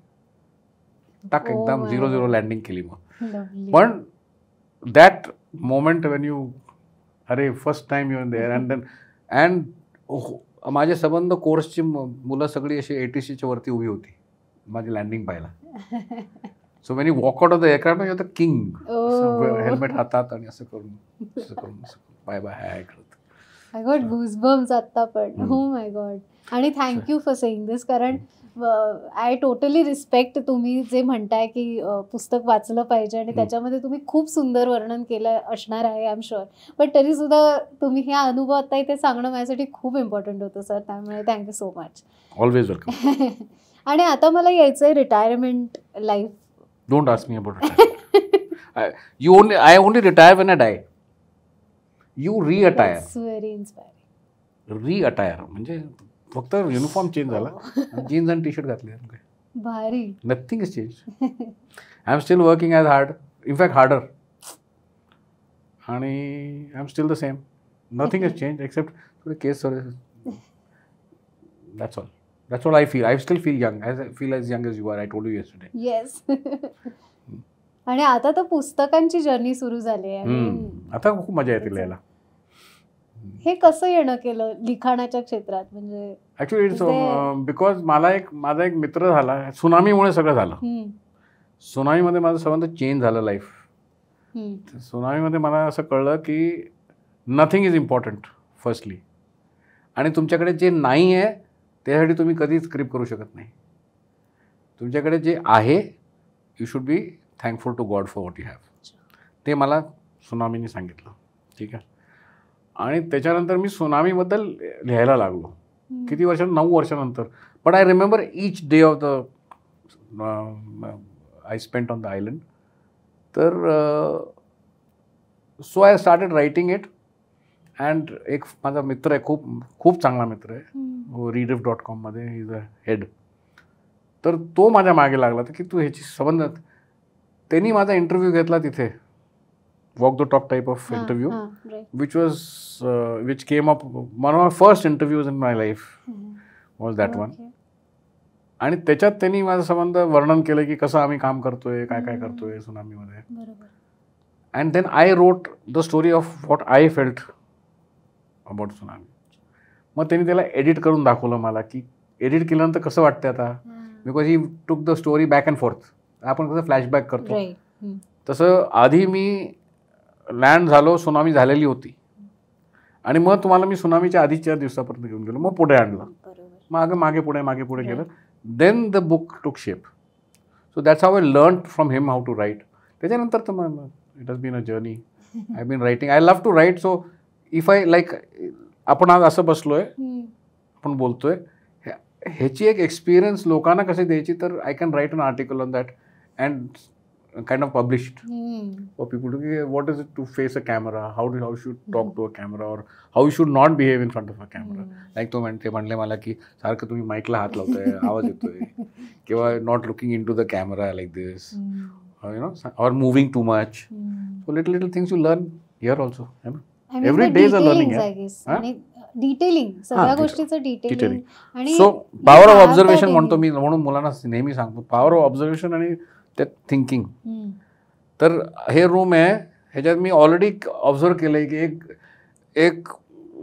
टाक एकदम 0-0 लँडिंग केली. मग पण दॅट मोमेंट वेन यू, अरे first time you in there and then and माझे संबंध कोर्सची मुलं सगळी अशी ATCच्या वरती उभी होती माझी लँडिंग पाहायला. So when you walk out of the aircraft you are the king. Helmet हातात आणि असं करून बाय बाय हाय करत. आय गॉट गूजबम्स आत्ता पण. हो माय गॉड. आणि थँक्यू फॉर सेईंग दिस. कारण आय टोटली रिस्पेक्ट तुम्ही जे म्हणताय की पुस्तक वाचलं पाहिजे आणि त्याच्यामध्ये तुम्ही खूप सुंदर वर्णन केलं असणार आहे आय एम शुअर. पण तरीसुद्धा तुम्ही हे अनुभव आता इथे सांगणं माझ्यासाठी खूप इम्पॉर्टंट होतं सर. त्यामुळे thank you so much. Always welcome. आणि आता मला यायचं आहे retirement life Don't ask me about retirement. I only retire when I die. You re-attire. That's very inspiring. Re-attire म्हणजे फक्त युनिफॉर्म चेंज झाला, जीन्स आणि टी शर्ट घातले. भारी. Nothing has changed. I'm still working as hard. In fact, harder. आणि I'm still the same. Nothing has changed except the case. That's all. That's what I feel. I still feel young. I feel as young as you are. I told you yesterday. Yes. आणि आता तर पुस्तकांची journey सुरू झाली आहे. आता खूप मजा येते लिहायला. हे कसं येणं केलं लिखाणाच्या क्षेत्रात म्हणजे? ऍक्च्युली इट्स बिकॉज माझा एक मित्र झाला. सुनामीमुळे सगळं झालं. सुनामीमध्ये माझं संबंध चेंज झालं लाईफ. सुनामीमध्ये मला असं कळलं की नथिंग इज इम्पॉर्टंट फर्स्टली. आणि तुमच्याकडे जे नाही आहे त्यासाठी तुम्ही कधीच स्क्रिप्ट करू शकत नाही. तुमच्याकडे जे आहे you should be thankful to God for what you have. ते मला सुनामीने सांगितलं. ठीक आहे. आणि त्याच्यानंतर मी सुनामीबद्दल लिहायला लागलो. किती वर्षांत? 9 वर्षानंतर. But I remember each day of the I spent on the island. तर so I started writing it. And एक माझा मित्र आहे, खूप चांगला मित्र आहे, readif.com मध्ये इज अ हेड. तर तो माझ्या मागे लागला की तू ह्याची संबंध. त्यांनी माझा इंटरव्ह्यू घेतला तिथे, walk the talk type of interview, which came up one of my first interviews in my life was that one. आणि त्याच्यात त्यांनी माझा संबंध वर्णन केलं की कसं आम्ही काम करतोय, काय काय करतोय सुनामीमध्ये. And then I wrote the story of what I felt about tsunami. मग त्यांनी त्याला एडिट करून दाखवलं मला की एडिट केल्यानंतर कसं वाटतं आता. Because he took the story back and fourth. आपण कसं फ्लॅशबॅक करतो तसं आधी मी लँड झालो, सुनामी झालेली होती, आणि मग तुम्हाला मी सुनामीच्या आधीच्या दिवसापर्यंत घेऊन गेलो, मग पुढे आणलं, मग मागे पुढे गेलं. Then the book took shape. So that's how I learn from him how to write. त्याच्यानंतर तर मग it has been a journey. I been writing. I love to write. So if I like, आपण आज असं बसलोय, आपण बोलतोय, ह्याची एक एक्सपिरियन्स लोकांना कशी द्यायची, तर I can write an article on that and kind of publish it for people to what is it to face a camera, how should talk to a camera, or how you should not behave in front of a camera. Like ते म्हणले मला की सारखं तुम्ही माईकला हात लावताय, आवाज येतोय, किंवा not looking into the camera like this, you know, or moving too much. So little things you learn here also. Every day is a learning. आणि डिटेलिंग, सगळ्या गोष्टीचं डिटेलिंग. आणि सो पॉवर ऑफ ऑब्झर्वेशन म्हणतो मी, म्हणून मुलांना नेहमी सांगतो, power of observation आणि त्यात थिंकिंग. तर हे रूम आहे, ह्याच्यात मी ऑलरेडी ऑब्झर्व केलंय की एक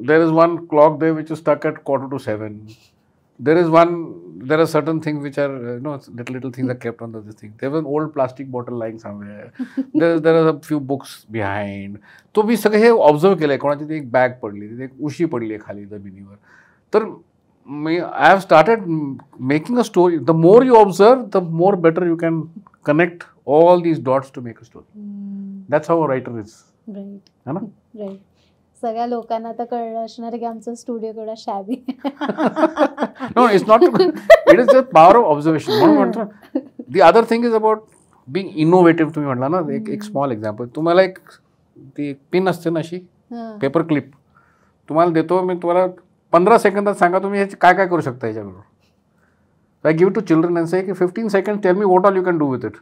there is one clock they which is stuck at 6:45. There are certain things which are, little things are kept on this thing. There was an old plastic bottle lying somewhere. there are a few books behind. तो मी सगळं हे observe केलंय. कोणाची एक bag पडली, तिथे एक उशी पडली आहे खाली जमिनीवर. तर मी I have started making a story. The more you observe, the more better you can connect all these dots to make a story. That's how a writer is. है ना? राईट. सगळ्या लोकांना तर कळलं असणार की आमचा स्टुडिओ केवढा shabby. No, it's not. It is the power of observation. म्हणून म्हणतो. The other thing is about being innovative. तुम्ही म्हटला ना, एक स्मॉल एक्झाम्पल. तुम्हाला ती पिन असते ना, अशी पेपर क्लिप तुम्हाला देतो मी, तुम्हाला 15 सेकंदात सांगा तुम्ही ह्याची काय काय करू शकता याच्याबरोबर. I give to children and say की 15 second tell me what all you can do with it.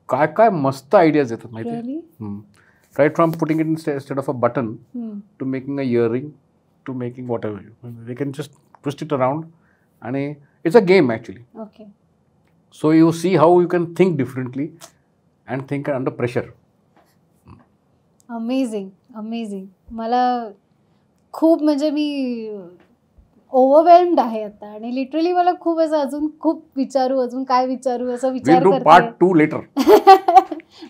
काय मस्त आयडियाज येतात माहिती आहे. Right from putting it instead of a button to making a earring to making whatever. They can just twist it around, and it's a game actually. Okay. So you see how you can think differently and think under pressure. Amazing. मला खूप म्हणजे मी ओव्हरवेल्म्ड आहे आता, आणि literally मला खूप असं अजून खूप विचारू, अजून काय विचारू असं विचार करते. Part 2 later.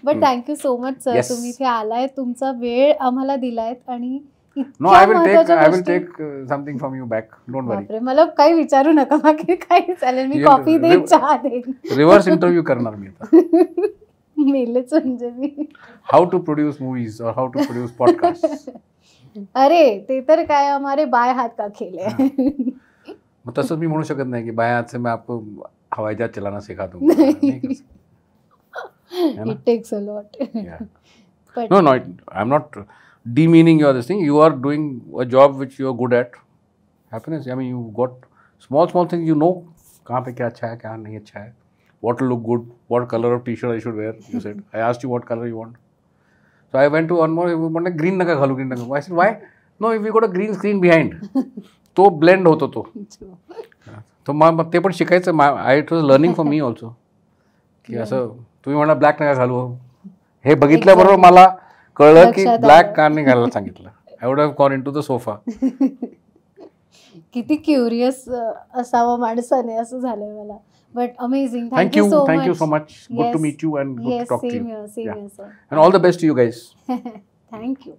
But thank you so much sir. तुम्ही इथे आलाय, तुमचा वेळ आम्हाला दिलायत, आणि No, I will take something from you back. Don't worry. मला काही विचारू नका, बाकी काही चालेल. मी कॉफी देईन, चहा देईन. रिव्हर्स इंटरव्ह्यू करणार मी आता. मेलेच म्हणजे मी. How to produce movies or how to produce podcasts. अरे ते तर काय, हमारे बाय हाथ का खेल है. मग तसंच मी म्हणू शकत नाही की बाय हाथ से मैं आपको हवाई जहाज चलाना सिखा दूंगा. It takes a lot. Yeah. But No, I'm not demeaning your this thing. You are doing a job which you are good at. Happiness. I mean, you got small things. You know, कहाँ पे क्या अच्छा है, क्या नहीं अच्छा है. What will look good? What color of T-shirt I should wear? You said. I asked you what color you want. So I went to one more. You want green नका घालू, green नका. I said why? No, if you got a green screen behind, तो blend होतो तो. तो मग ते पण शिकायचं. It was learning for me also. की असं तुम्ही म्हणा ब्लॅक नका घालू. हे बघितल्याबरोबर मला कळलं की ब्लॅक का नाही घालायला सांगितलं. I would have gone into the sofa. किती क्युरियस असावं माणसाने असं झालंय मला. But amazing. Thank you so much. Good to meet you and good to talk to you. Same here, sir. And all the best to you guys. Thank you.